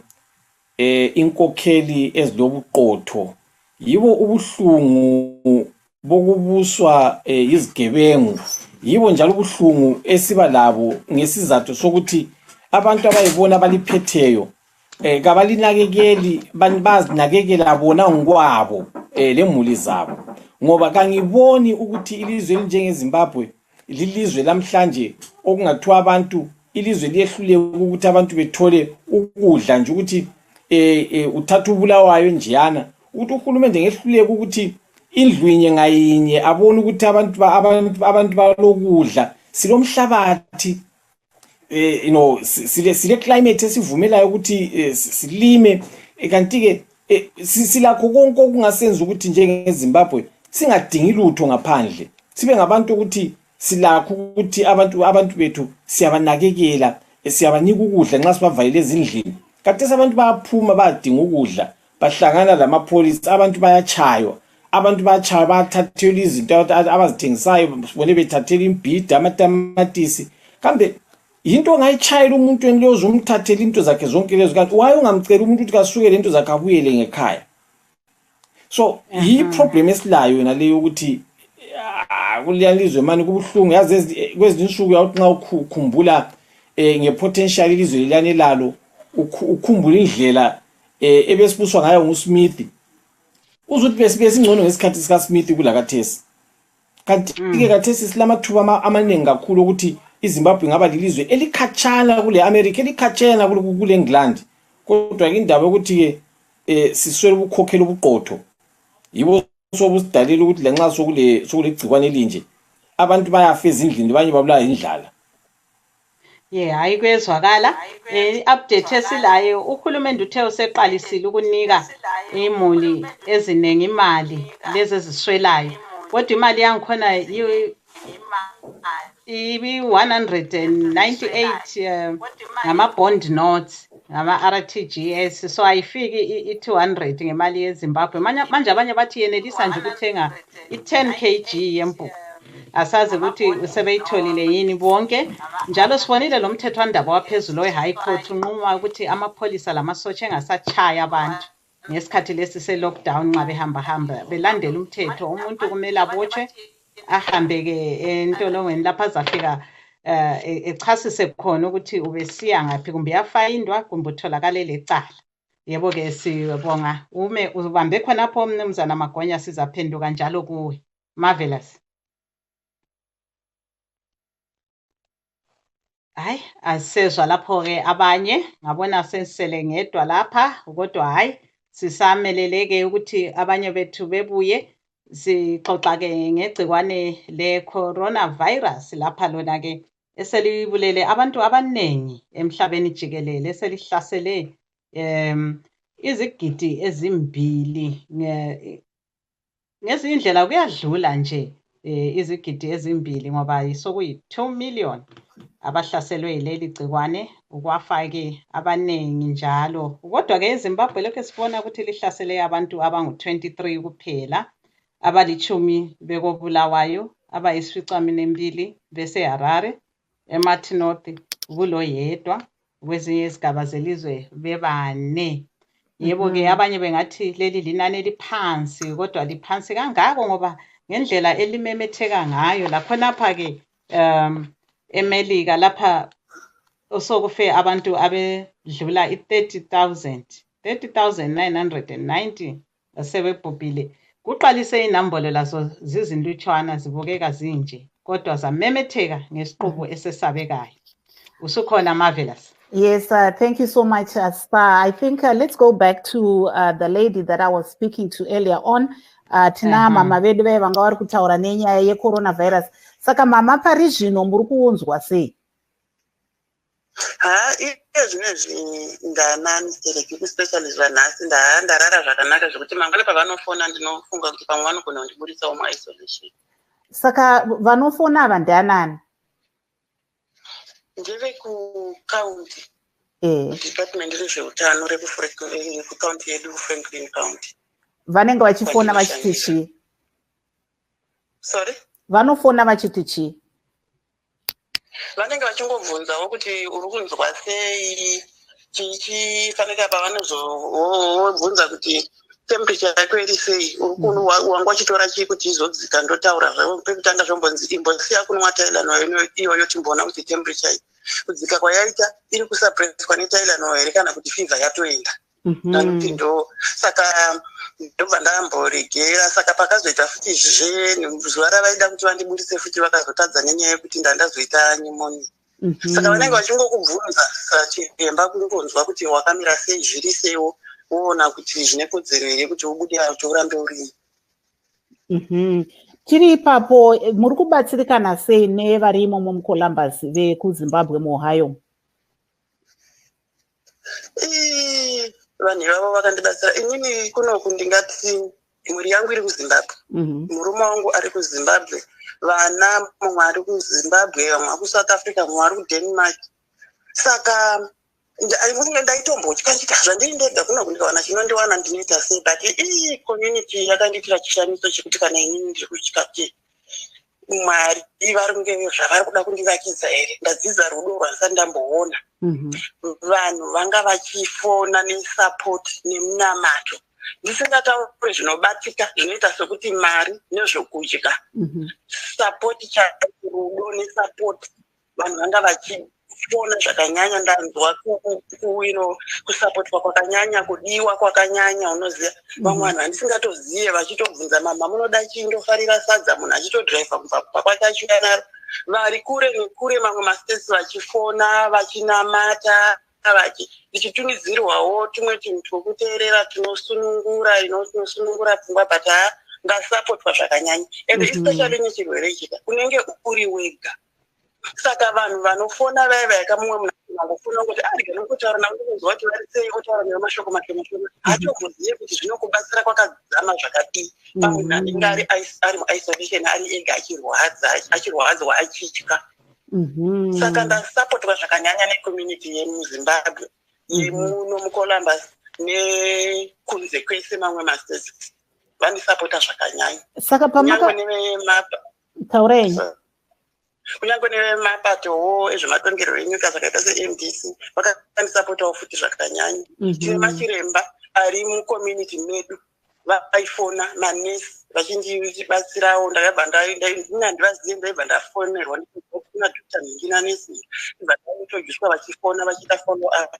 inkokheli ezilobuqotho, yibo ubuhlungu bokubuswa izigebengu, yibo njalo ubuhlungu esiba labo ngesizathu sokuthi abantu abayibona baliphetheyo kabalinakekeli, bazinakekela bona ngokwabo lemuli zabo. Ngoba kangiboni ukuthi ilizwe elinjengeZimbabwe lilizwe lamhlanje okungathiwa abantu ilizwe liyehluleka ukuthi abantu bethole ukudla nje ukuthi uthatha ubulawayo njiyana, ukuthi uhulumende ngehluleka ukuthi indlwinye ngayinye abone ukuthi abantu balokudla. Silomhlabathi sile climate esivumelayo ukuthi silime kanti ke silakho konke okungasenza ukuthi njengeZimbabwe singadingi lutho ngaphandle, sibe ngabantu ukuthi silakho ukuthi abantu bethu siyabanakekela, siyabanika ukudla nxa sibavalele ezindlini. Kanti abantu bayaphuma bayadinga ukudla, bahlangana lamapholisa, abantu bayachaywa, bathathelwa izinto abazithengisayo, sibone bethathela imbhida, amatamatisi. Kambe yinto ongayitshayela umuntu enlezo umthathela into zakhe zonke lezo, kanti waye ungamcela umuntu ukuthi kasuke lento zakhe abuyele ngekhaya. So yi problem esilayo naleyo ukuthi kuliyalizwe manje kubuhlungu. Yazi kwezinye insuku yawuthi nxa ukukhumbula ngepotential ilizwe lelane lalo, ukhumbula indlela ebesibuswa ngayo nguSmith, uzuthi besingcono ngesikhathi sikaSmith kulakathesi. Kanti ke kathesi silamathuba amaningi kakhulu ukuthi iZimbabwe ngaba lilizwe elikhatshana kule America, elikhatshana kule England, kodwa ke indaba ukuthi ke siswele ukukhokhela ubuqotho yibo sobusidalela ukuthi lanxa sokule gcikwane elinje abantu bayafa ezindlini, abanye babulawa indlala. Hayi kwezwakala. Update esilayo, uhulumende uthe useqalisile ukunika imuli eziningi imali lezi eziswelayo, kodwa imali yangikhona ibi 198 ngama-bond notes, ngama-RTGS, so ayifiki i-200 ngemali yeZimbabwe. Manje abanye bathi yenelisa nje ukuthenga i-10 kg yempuphu. Asazi ukuthi usebeyitholile yini bonke. Njalo sibonile lo mthethwandaba waphezulu we-High Court unquma ukuthi amapholisa lamasotsha engasatshaya abantu ngesikhathi lesi se-lockdown nxa behamba belandela umthetho. Umuntu kumele abotshwe, ahambe-ke entolongweni lapho azafika echasise khona ukuthi ubesiya ngaphi, kumbe uyafayindwa kumbe utholakale lecala. Yebo-ke sibonga ubambe khonapho Mnumzana Magonya, sizaphenduka njalo kuwe. Marvelous. Hayi, asisezwa lapho-ke abanye, ngabona sesele ngedwa lapha, kodwa hayi sisameleleke ukuthi abanye bethu bebuye sixoxa-ke ngegcikwane le-coronavirus lapha lona-ke eselibulele abantu abaningi emhlabeni jikelele, eselihlasele izigidi ezimbili. Ngezinye indlela kuyadlula nje izigidi ezimbili ngoba sokuyi-2 million abahlaselwe yileli gcikwane, ukwafa-ke abaningi njalo. Kodwa-ke eZimbabwe lokho sibona ukuthi lihlasele abantu abangu-23 kuphela, abali-10 bekobulawayo, abayisificaminwembili beseHarare, eMarti North kuloyedwa, kwezinye izigaba zelizwe bebane. Yebo-ke abanye bengathi leli linani eliphansi, kodwa liphansi kangako ngoba ngendlela elimemetheka ngayo lakhonapha-ke eMelika lapha osokufe abantu abedlula i-30,990 asebebhubhile. Kuqalise inambolo lazo zizinlutshwana zibukeka zinje, kodwa zamemetheka ngesiqubu esesabekayo. Usukhona Marvelous. Yes, thank you so much, Star. I think let's go back to the lady that I was speaking to earlier on. Tina mama vedu vanga vari kutaura nenyaya yecoronavirus. Saka mama pari zvino muri kuunzwa sei? Zvinezvi ndanani specialist vanhasi ndarara zvakanaka zvekuti mangwana pavanofona ndinofunga kuti pamwe vanogona kundiburitsawo maisolation. Saka vanofona ava ndianani? Ndeve kukaunti department rezveutano rekukaunti yedu Franklin County. Vanenge vachifona vachiti chii? Sorry? Vanofona vachiti chii? Vanenge vachingobvunzawo kuti uri kunzwa sei, chichifanira pavanozobvunza kuti temperature yako iri sei, wanga wachitora chii kuti izodzika, ndotaura zvavo pekutanga zvombonzi imbosiya kunwa Tylenol iyoyo timboona kuti temperature kudzika kwayaita iri kusuppresswa neTylenol here kana kuti fever yatoenda. Nanuti ndo saka ndobva ndamboregera, saka pakazoita futi zuva ravaida kuti vandiburitse futi vakazotadza nenyaya yekuti ndandazoita pneumonia. Saka vanenge vachingokubvunza chiremba kungonzwa kuti wakamira sei, zviri seiwo, woona kuti zvine kodzero here kuti ubude kuti urambe uri. Tiri ipapo muri kubatsirikana sei nevari imomo muColumbus vekuZimbabwe muOhio? Vanhu ivavo vakandibatsira. Inini kunoku ndingati mhuri yangu iri kuZimbabwe. Murume wangu ari kuZimbabwe. Vana mumwe ari kuZimbabwe, vamwe vari kuSouth Africa, mumwe ari kuDenmark. Saka ndaitombotya nditi zvandiri ndega kunoku ndikawana chinondiwana ndinoita sei, but community yakandiitira chishamiso chekuti kana inini ndiri kutya kuti Mwari vari kunge zvavari kuda kundivakidza here. Ndadzidza rudo rwandisati ndamboona. Vanhu vanga vachifona nesapoti nemunamato. Ndisingataure zvinobatika zvinoita sokuti mari nezvokudya. Sapoti chake, rudo nesapoti. Vanhu vanga vachifona zvakanyanya. Ndanzwa kusapotwa kwakanyanya, kudiwa kwakanyanya, unoziva. Vamwe vanhu vandisingatozive vachitobvunza, mama munoda chii, ndofarira sadza, munhu achitodhiraivha kubva kwakwati achiuya naro. Vari kure nekure mamwe masitesi vachifona, vachinamata, ndichitumidzirwawo tumwe tunhu twokuteerera tunosunungura pfungwa, but ngasapotwa zvakanyanya. And especially nechirwere chika unenge uri wega. Saka vanhu vanofona vaya vaya mumwe munhu angofona kuti arege nokutaura nawo ndikuzwa kuti vari sei, otaura nemashoko make mashoma. Hatombozive kuti zvinokubatsira kwakadzama zvakadii pamunhu anenge ari muisolation, ari ega achirwadzwa achitya. Saka ndasapotwa zvakanyanya necommunity yemuZimbabwe, yemuno muColumbus nekunze kwese mamwe masitesi. Vandisapota zvakanyanya. Saka pamaka taurei. Kunyange nevemabatowo ezvematongerero enyika zvakaita seMDC vakanisapotawo futi zvakanyanya. Tine machiremba ari mucommunity medu vaifona, manesi vachindibatsirawo. Ndakabva ndandivazive ndaibva ndafonerwa kuna Dr. Mingi nanesi, ndakatodziswa vachifona vachiita follow up.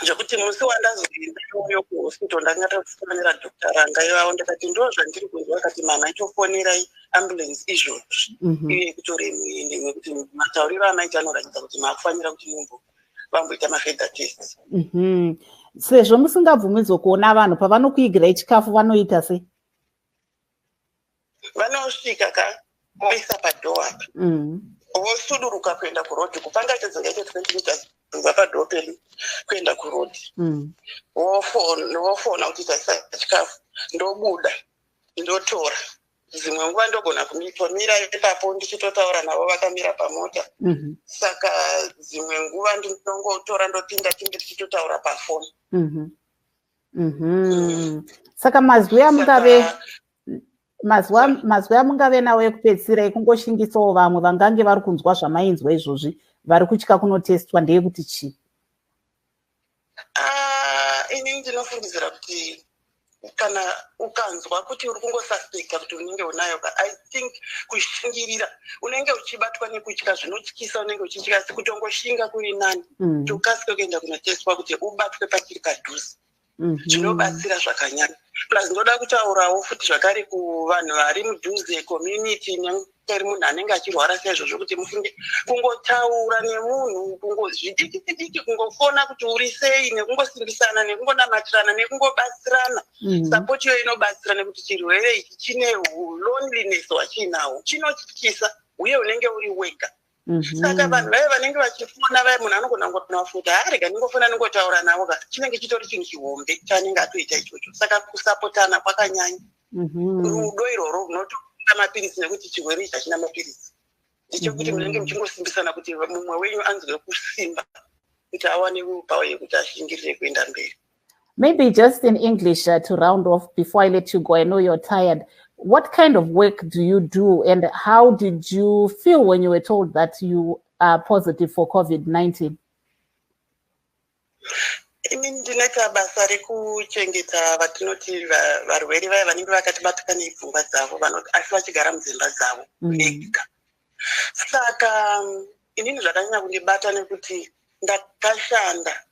Zvekuti musi wandazoendayo kuhospital ndakatofonera Dr. Ranga ivavo ndakati ndo zvandiri kunzwa, akati mama itofonerai ambulance izvozvi iye kutore muende, nekuti matauriro amaita anoratidza kuti maakufanira kuti vamboita mafedha test. Sezvo musingabvumidzwa kuona vanhu pavanokuigirai chikafu vanoita sei? Vanosvika voisa padhoo apa, vosuduruka kuenda kurodhi, kupanga chedzingaite 20 meters kubva padhoo pedu kuenda kurodhi. Vofona kuti taisa chikafu, ndobuda ndotora. Dzimwe nguva ndogona kumira ipapo ndichitotaura navo vakamira pamota. Saka dzimwe nguva ndinongotora ndopinda timbe tichitotaura pafoni. Saka mazwi amungave nawo ekupedzisira ekungoshingisawo vamwe vangange vari kunzwa zvamainzwa izvozvi, vari kutya kunotestwa, ndeyekuti chii? Ini ndinofungidzira kuti kana ukanzwa kuti uri kungosuspekta kuti unenge unayo, I think kushingirira unenge uchibatwa nekutya zvinotyisa, unenge uchitya kutongoshinga kuri nani, tukasike kuenda kunotestwa kuti ubatwe pachiri padhuze. Zvinobatsira zvakanyanya. Plus ndoda kutaurawo futi zvakare kuvanhu vari mudhuze, community, nengari munhu anenge achirwara saizvozvo, kuti mufunge kungotaura nemunhu, kungozvidiki kungofona kuti uri sei, nekungosimbisana, nekungonamatirana, nekungobatsirana. Support iyo inobatsira, nekuti chirwere ichi chine loneliness wachinawo, chinotyisa, uye unenge uri wega. Saka vanhu vaya vanenge vachifona vaya munhu anogona kungonafuta arega ningofona ningotaura navo, chinenge chitori chinhu chihombe chaanenge atoita ichocho. Saka kusapotana kwakanyanya. Rudo iroro runotoa mapirisi, nekuti chirwere ichi hachina mapirisi. Ndichokuti munenge muchingosimbisana kuti mumwe wenyu anzwe kusimba kuti awane power yekuti ashingirire kuenda mberi. Maybe just in English to round off before I let you go. I know you're tired. What kind of work do you do, and how did you feel when you were told that you are positive for COVID-19? Ndinoita basa rekuchengeta vatinoti varwere vaya vanenge vakatibatika nepfungwa dzavo, asi vachigara mudzimba dzavo vega. Saka inini zvakanyanya kundibata nekuti ndakashanda,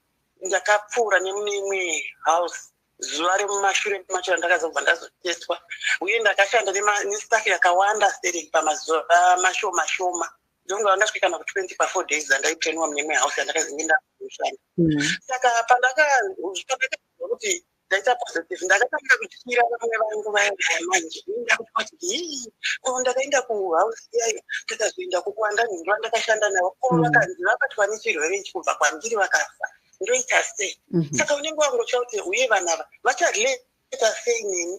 ndakapfuura nemune imwe house zuva remumashure macho ndakazobva ndazotestwa, uye ndakashanda nestaff yakawanda stereki pamazuva mashoma. Ndonga ndasvika kana ku20 pa4 days andaitrainwa mune imwe house yandakazinge ndakushanda. Saka pandakazwa kuti ndaita positive ndakatanga kutyira vamwe vangu vaya manje ndakuti ndakaenda kuhouse yayo ndakazoenda kukwanda nhindu vandakashanda navo vakanzi vabatwa nechirwere ichi kubva kwandiri vakafa ndoita sei saka unenge wangotya kuti uye vanava vachareleta sei neni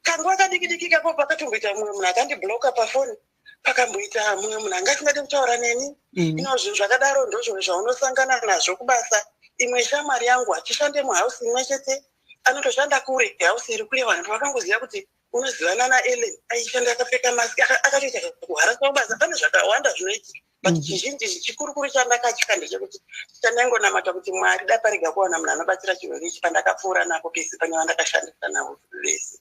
kanguva kadiki kako pakatomboita mumwe munhu akandibloka pafoni pakamboita mumwe munhu anga asingadi kutaura neni ino zvinhu zvakadaro ndozvimwe zvaunosangana nazvo kubasa imwe shamwari yangu achishande muhausi imwe chete anotoshanda kure hausi iri kure vanhu vakangoziva kuti unozivana naEllen aishanda akapfeka masiki akatoita kuharasa kubasa pane zvakawanda zvinoitika but chizhinji chikurukuru chandakatya ndechekuti chandangonamata kuti Mwari daparega kuwana munhu anobatsira chirwere ichi pandakapfuura napo pese pane vandakashandisa navo vese.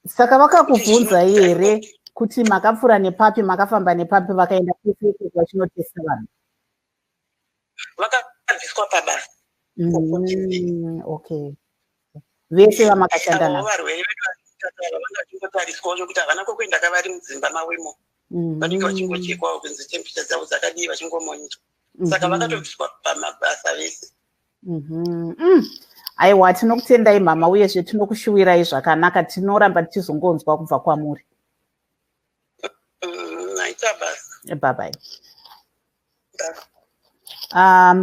Saka vakakubvunza here kuti makapfuura nepapi makafamba nepapi vakaenda pese vachinotesta vanhu? Vakabviswa pabasa. Okay. Vese vamakashanda navo varwere vedu vachingotariswawo zvokuti havana kwekuenda kavari mudzimba mawemo vanenge vachingochekwawo kunzi temperature dzavo dzakadii vachingomonitwa saka vakatobviswa pamabasa vese. Aiwa, tinokutendai mama uyezve tinokushuwirai zvakanaka, tinoramba tichizongonzwa kubva kwamuri. Naita basa. Bye bye.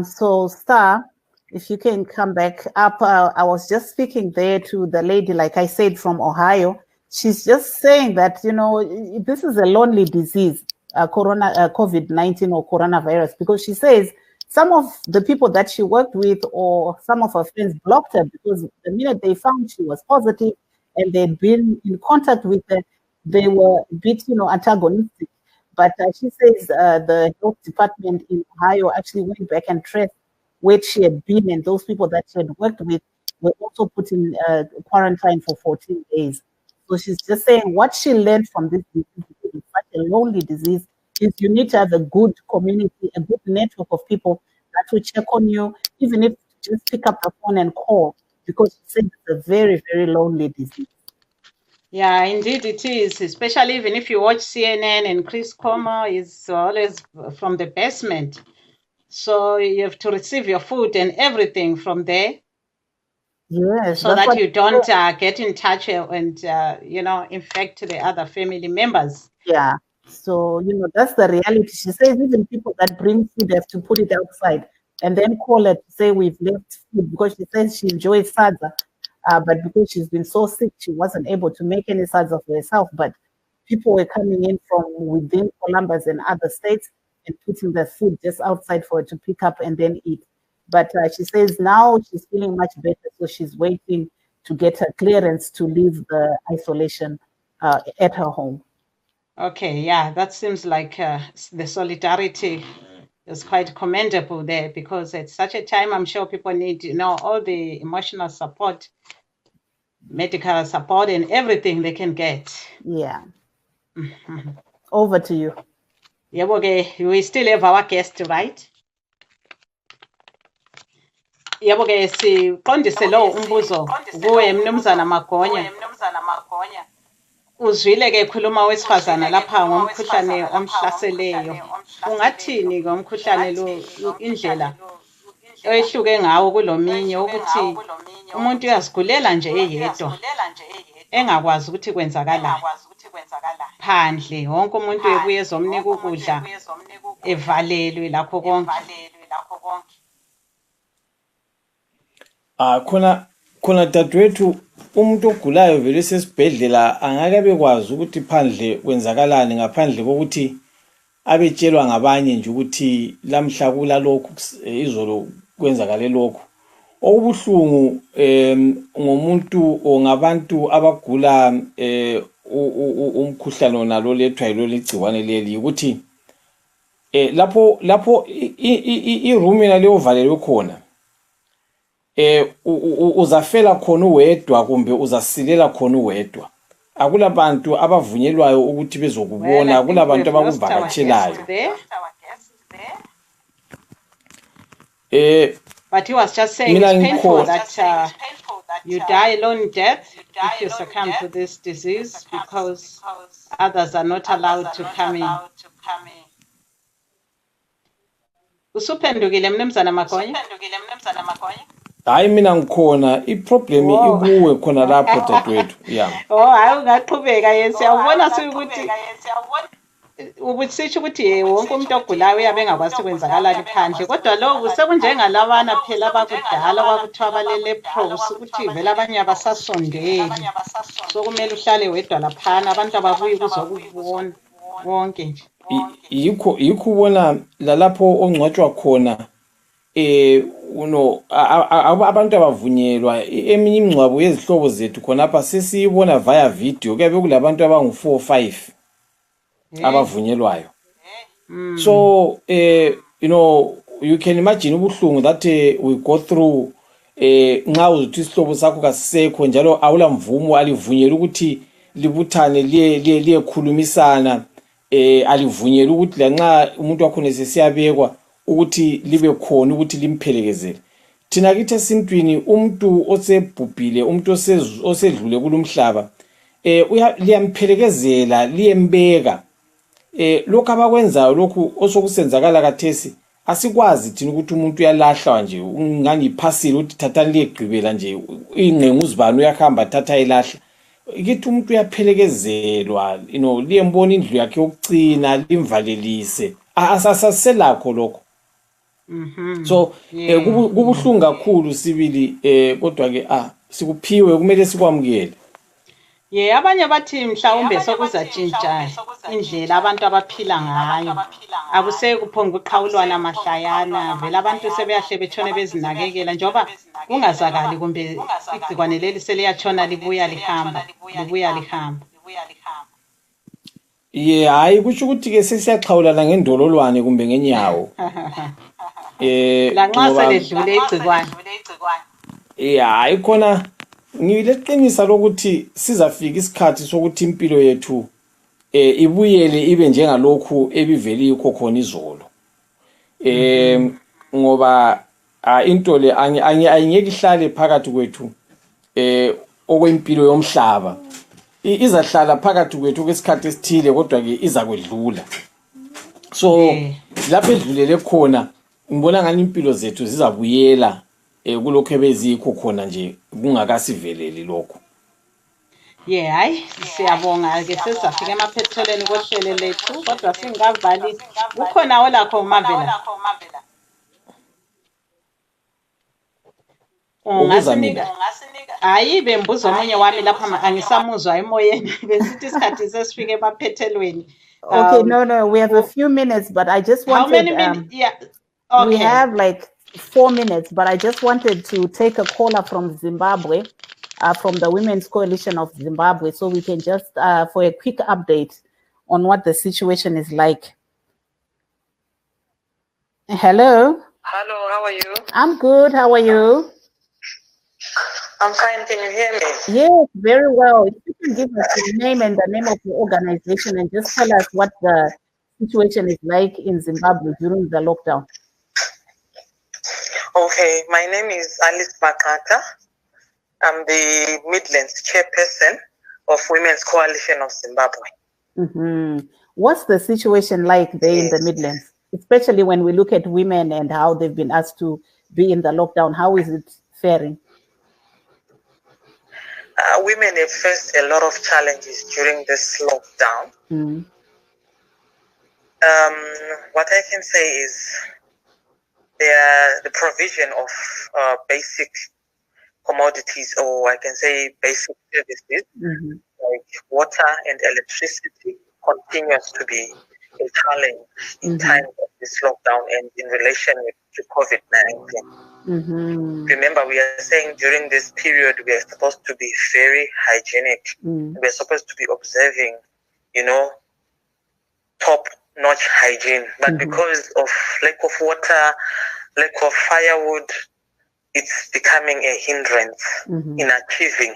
So Star, if you can come back up, I was just speaking there to the lady, like I said, from Ohio. She's just saying that, you know, this is a lonely disease, COVID-19 or coronavirus, because she says some of the people that she worked with or some of her friends blocked her because the minute they found she was positive and they'd been in contact with her, they were a bit, you know, antagonistic. But she says the health department in Ohio actually went back and traced where she had been, and those people that she had worked with were also put in quarantine for 14 days. So she's just saying what she learned from this disease, because it's such a lonely disease, is you need to have a good community, a good network of people that will check on you, even if you just pick up the phone and call, because she said it's a very, very lonely disease. Yeah, indeed it is, especially even if you watch CNN and Chris Comer is always from the basement. So you have to receive your food and everything from there. Yes. So that you don't get in touch and, you know, infect the other family members. Yeah. So, you know, that's the reality. She says even people that bring food have to put it outside and then call her to say we've left food, because she says she enjoys sadza. But because she's been so sick, she wasn't able to make any sadza for herself. But people were coming in from within Columbus and other states and putting the food just outside for her to pick up and then eat. But she says now she's feeling much better, so she's waiting to get her clearance to leave the isolation at her home. Okay, yeah, that seems like the solidarity is quite commendable there, because at such a time, I'm sure people need, you know, all the emotional support, medical support, and everything they can get. Yeah. Over to you. Yeah, okay, we still have our guest, right? Yebo ke siqondise lo umbuzo kuwe mnumzana Magonya. Uzwile ke khuluma wesifazana lapha ngomkhuhlane omhlaseleyo. Ungathini ngomkhuhlane lo indlela ehluke ngawo kulominye ukuthi umuntu uyazigulela nje eyedwa engakwazi ukuthi kwenzakala phandle, wonke umuntu ebuye ezomnika ukudla evalelwe lakho konke. Khona dadwethu umuntu ogulayo vele sesibhedlela angake bekwazi ukuthi phandle kwenzakalani ngaphandle kokuthi abetshelwa ngabanye nje ukuthi lamhla kula lokhu izolo kwenzakale lokhu. Okubuhlungu ngomuntu ongabantu abagula umkhuhlane nalo lethwa yilo legciwane leli ukuthi lapho iroom leyo valelwe khona uzafela khona uwedwa kumbe uzasilela khona uwedwa. Akula bantu abavunyelwayo ukuthi bezokubona, akula bantu abakuvakatshelayo. But he was just saying it's painful that you die alone death if you succumb to this disease, because others are not allowed to come in. Usuphendukile mnumzana Magonya? hayi mina ngikhona iproblem ikuwe khona lapho dadwethu yeah hayi ungaqhubeka siyabona ukuthi ubusitsho ukuthi wonke umuntu ogulayo uyabe engakwazi ukwenzakalani phandle kodwa lokhu sekunjengalabana phela abakudala kwakuthiwa abale-lepros ukuthi vele abanye abasasondeli so kumele uhlale wedwa laphana abantu ababuyi kuzokubona wonke nje yikho ubona lalapho ongcwatshwa khona abantu abavunyelwa eminye imingcwabo yezihlobo zethu khonapha sesiyibona via video kuyabe kulabantu abangu-4 or 5 abavunyelwayo so you can imagine ubuhlungu that we go through nxa uzuthi isihlobo sakho kasisekho njalo awula mvumo alivunyela ukuthi libuthane liyekhulumisana alivunyela ukuthi lanxa umuntu wakho nesesiyabekwa ukuthi libe khona ukuthi limphelekezele thina kithi esintwini umuntu osebhubhile umuntu osedlule kulumhlaba liyamphelekezela liyembeka lokho abakwenzayo lokhu osokusenzakala kathesi asikwazi thina ukuthi umuntu uyalahlwa nje ngani phasile ukuthi thathani liyegqibela nje ingqengu uzibani uyahamba thatha ilahla kithi umuntu uyaphelekezelwa liyembona indlu yakhe yokucina limvalelise asaselakho lokho so kubuhlungu kakhulu sibili kodwa ke sikuphiwe kumele sikwamukele abanye bathi mhlawumbe sokuzatshintsha indlela abantu abaphila ngayo akuseke kuphonga uqhawulwana mahlayana vele abantu sebeyahle betshone bezinakekela njengoba kungazakali kumbe igcikwane leli seliyatshona libuya lihamba hayi kusho ukuthi ke sesiyaxhawulana ngendololwane kumbe ngenyawo lanxa seledlule igcikwane hayi khona ngileqinisa lokuthi sizafika isikhathi sokuthi impilo yethu ibuyele ibe njengalokhu ebivele ikho khona izolo ngoba into le ayingeke ihlale phakathi kwethu okwempilo yomhlaba izahlala phakathi kwethu kwesikhathi esithile kodwa ke iza kwedlula so lapho edlulele khona ngibona ngani impilo zethu zizabuyela kulokho ebezikho khona nje kungakasiveleli lokho hayi siyabonga ke sesafika emaphethelweni kohlelo lethu kodwa singavali kukhona olakho umavela ungasinika hayi bembuza omunye wami lapha angisamuzwa emoyeni besithi isikhathi sesifike emaphethelweni okay no we have a few minutes but I just wanted how many minutes okay. We have like 4 minutes, but I just wanted to take a caller from Zimbabwe, from the Women's Coalition of Zimbabwe, so we can just, for a quick update on what the situation is like. Hello? Hello, how are you? I'm good, how are you? I'm fine, can you hear me? Yes, very well. If you can give us your name and the name of your organization and just tell us what the situation is like in Zimbabwe during the lockdown. Okay, my name is Alice Bakata. I'm the Midlands chairperson of Women's Coalition of Zimbabwe. What's the situation like there in the Midlands, especially when we look at women and how they've been asked to be in the lockdown? How is it faring? Women have faced a lot of challenges during this lockdown. What I can say is the provision of basic commodities, or I can say basic services, like water and electricity, continues to be a challenge in time of this lockdown and in relation to COVID-19. Remember, we are saying during this period we are supposed to be very hygienic. We are supposed to be observing, top-notch hygiene. But because of lack of water, lack of firewood, it's becoming a hindrance in achieving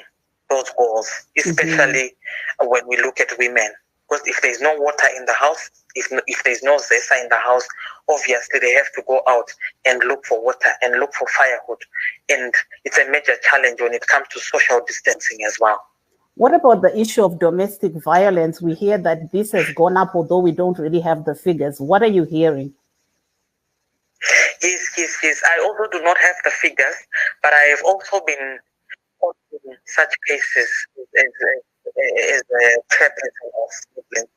those goals, especially when we look at women. Because if there's no water in the house, if there's no zesa in the house, obviously they have to go out and look for water and look for firewood. And it's a major challenge when it comes to social distancing as well. What about the issue of domestic violence? We hear that this has gone up, although we don't really have the figures. What are you hearing? Yes. I also do not have the figures, but I have also been in such cases as a chairperson of Midlands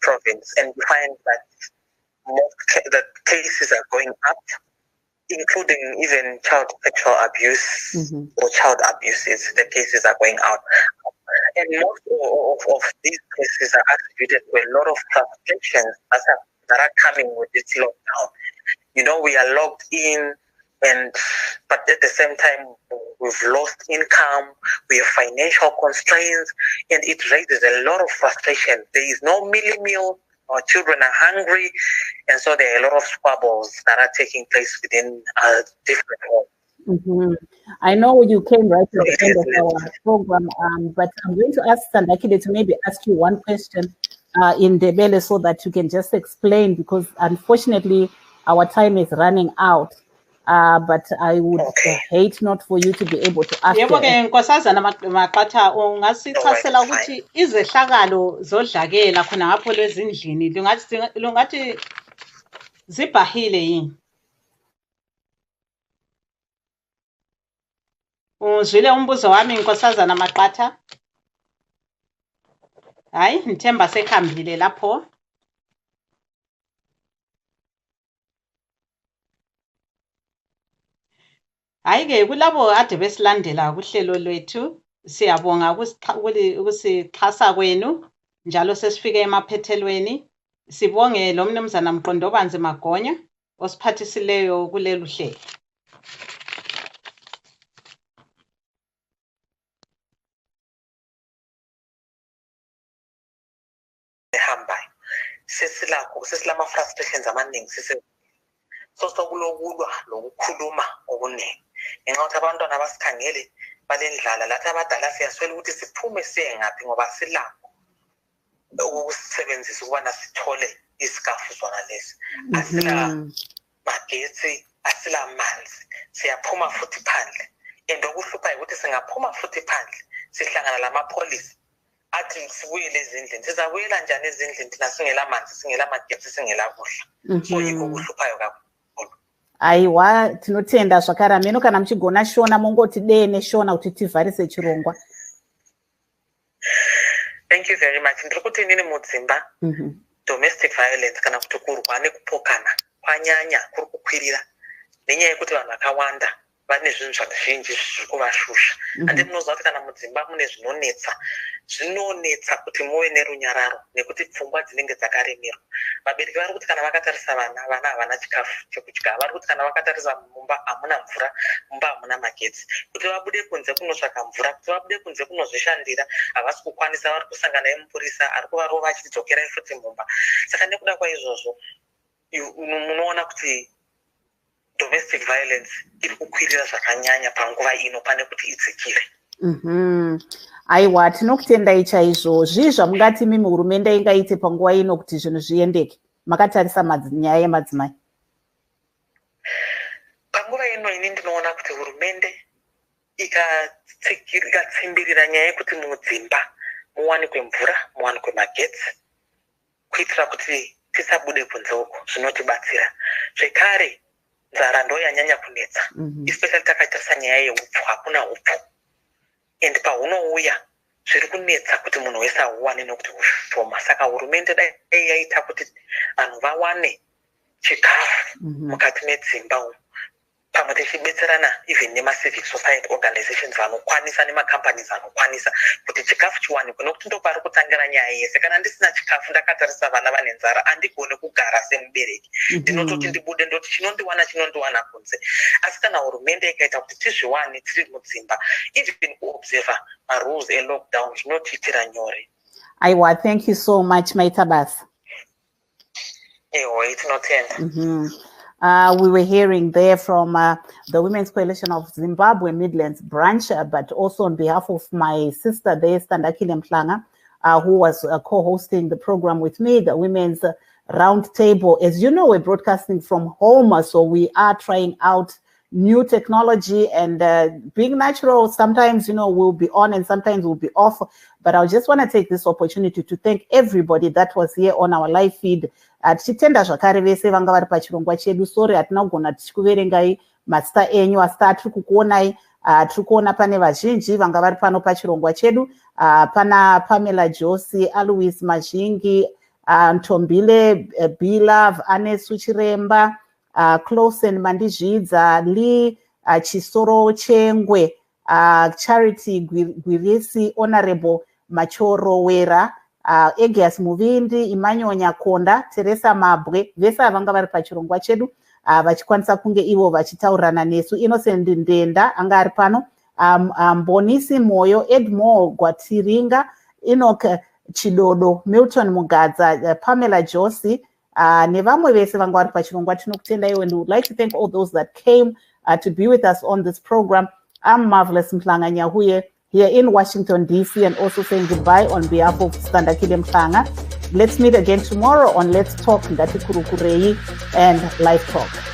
province, and we find that the cases are going up, including even child sexual abuse or child abuses. The cases are going out. And most of these cases are attributed to a lot of frustrations that are coming with this lockdown. We are locked in, but at the same time, we've lost income, we have financial constraints, and it raises a lot of frustration. There is no meal, our children are hungry, and so there are a lot of squabbles that are taking place within different homes. I know you came right to the end of our program, but I'm going to ask Sandakile to maybe ask you one question in Ndebele so that you can just explain, because unfortunately our time is running out. But I would hate not for you to be able to ask. Yebo ke nkosazana Maqatha, ungasichasela ukuthi izehlakalo zodlakela khona ngapho lezindlini lungathi zibhahile yini? Uzwile umbuzo wami nkosazana Maqatha? Hayi, ngithemba sekhambile lapho. Hayi-ke kulabo ade besilandela kuhlelo lwethu, siyabonga ukusixhasa kwenu, njalo sesifike emaphethelweni. Sibonge lo mnumzana Mqondobanzi Magonya osiphathisileyo kulelu hlelo. Ehambayo sesilama frustrations amaningi sokulokulwa lokukhuluma okuningi ngenxa ukuthi abantwana basikhangele balendlala, lathi abadala siyaswela ukuthi siphume siye ngaphi ngoba silakho ukusebenzisa ukubana sithole isikafu zona lesi. Asila magetsi, asila manzi, siyaphuma futhi phandle, and okuhluphayo ukuthi singaphuma futhi phandle sihlangana lamapholisi athi sibuyele ezindlini. Sizabuyela njani ezindlini thina singela manzi, singela magetsi, singela kudla? So yikho okuhluphayo kakhulu. Aiwa, tinotenda zvakare. Meno kana muchigona Shona mongoti dee neShona kuti tivharise chirongwa. Thank you very much. Ndiri kuti inini mudzimba domestic violence kana kuti kurwa nekupokana kwanyanya kuri kukwirira nenyaya yekuti vanhu vakawanda vane zvinhu zvazhinji zviri kuvashusha. Ande munoziva kuti kana mudzimba mune zvinonetsa kuti muve nerunyararo nekuti pfungwa dzinenge dzakaremerwa. Vabereki vari kuti kana vakatarisa vana havana chikafu chekudya, vari kuti kana vakatarisa mumba hamuna mvura, mumba hamuna magetsi, kuti vabude kunze kunotsvaka mvura, kuti vabude kunze kunozvishandira havasi kukwanisa, vari kusangana nemupurisa ari kuvarova achidzokerai futi mumba. Saka nekuda kwaizvozvo munoona kuti domestic violence iri kukwirira zvakanyanya panguva ino pane kuti idzikire. Aiwa, tinokutendai chaizvo. Zvii zvamungati mimi hurumende ingaite panguva ino kuti zvinhu zviendeke? Makatarisa nyaya yemadzimai. Panguva ino ini ndinoona kuti hurumende ikatsimbirira nyaya yekuti mudzimba muwanikwe mvura, muwanikwe magetsi, kuitira kuti tisabude kunze uko, zvinotibatsira. Zvekare nzara ndoyanyanya kunetsa, especially takatarisa nyaya yeupfu, hakuna upfu. And paunouya zviri kunetsa kuti munhu wese auwane nokuti ushoma. Saka hurumende dai yaita kuti vanhu vawane chikafu mukati medzimba umu, pamwe tichibetserana even nema-civic society organizations vanokwanisa nemacompanies vanokwanisa kuti chikafu chiwanikwe, nokuti ndopari kutangira nyaya yese. Kana ndisina chikafu ndakatarisa vana vane nzara, handigone kugara semubereki, ndinototi ndibude ndoti chinondiwana kunze. Asi kana hurumende ikaita kuti tizviwane tiri mudzimba, even kuobserva marules elockdown zvinotiitira nyore. Aiwa, thank you so much, Maita Basa. Ewo, tinotenda. We were hearing there from the Women's Coalition of Zimbabwe Midlands branch, but also on behalf of my sister there, Sandakile Mhlanga, who was co-hosting the program with me, the Women's Roundtable. As you know, we're broadcasting from home, so we are trying out new technology and being natural. Sometimes, we'll be on and sometimes we'll be off. But I just want to take this opportunity to thank everybody that was here on our live feed. Tichitenda zvakare vese vanga vari pachirongwa chedu. Sorry hatina kugona tichikuverengai mazita enyu, asi tiri kukuonai. Tiri kuona pane vazhinji vanga vari pano pachirongwa chedu. Pana Pamela Josi, Alois Mazhingi, Ntombile Bilove, Anesu Chiremba, Closen Mandizhidza, Lee Chisoro Chengwe, Charity Gwirisi, Honorable Machoro Wera, Egias Muvindi, Emmanuel Nyakonda, Teresa Mabwe, vese vanga vari pachirongwa chedu, vachikwanisa kunge ivo vachitaurana nesu. Innocent Ndenda anga ari pano, Mbonisi Moyo, Edmore Gwatiringa, Enoch Chidodo, Milton Mugadza, Pamela Josi, nevamwe vese vanga vari pachirongwa. Tinokutendai, and we would like to thank all those that came to be with us on this program. I'm Marvelous Mhlanga Nyahuye here in Washington, D.C., and also saying goodbye on behalf of Standakile Mhlanga. Let's meet again tomorrow on Let's Talk, Ndati Kurukurei and Livetalk.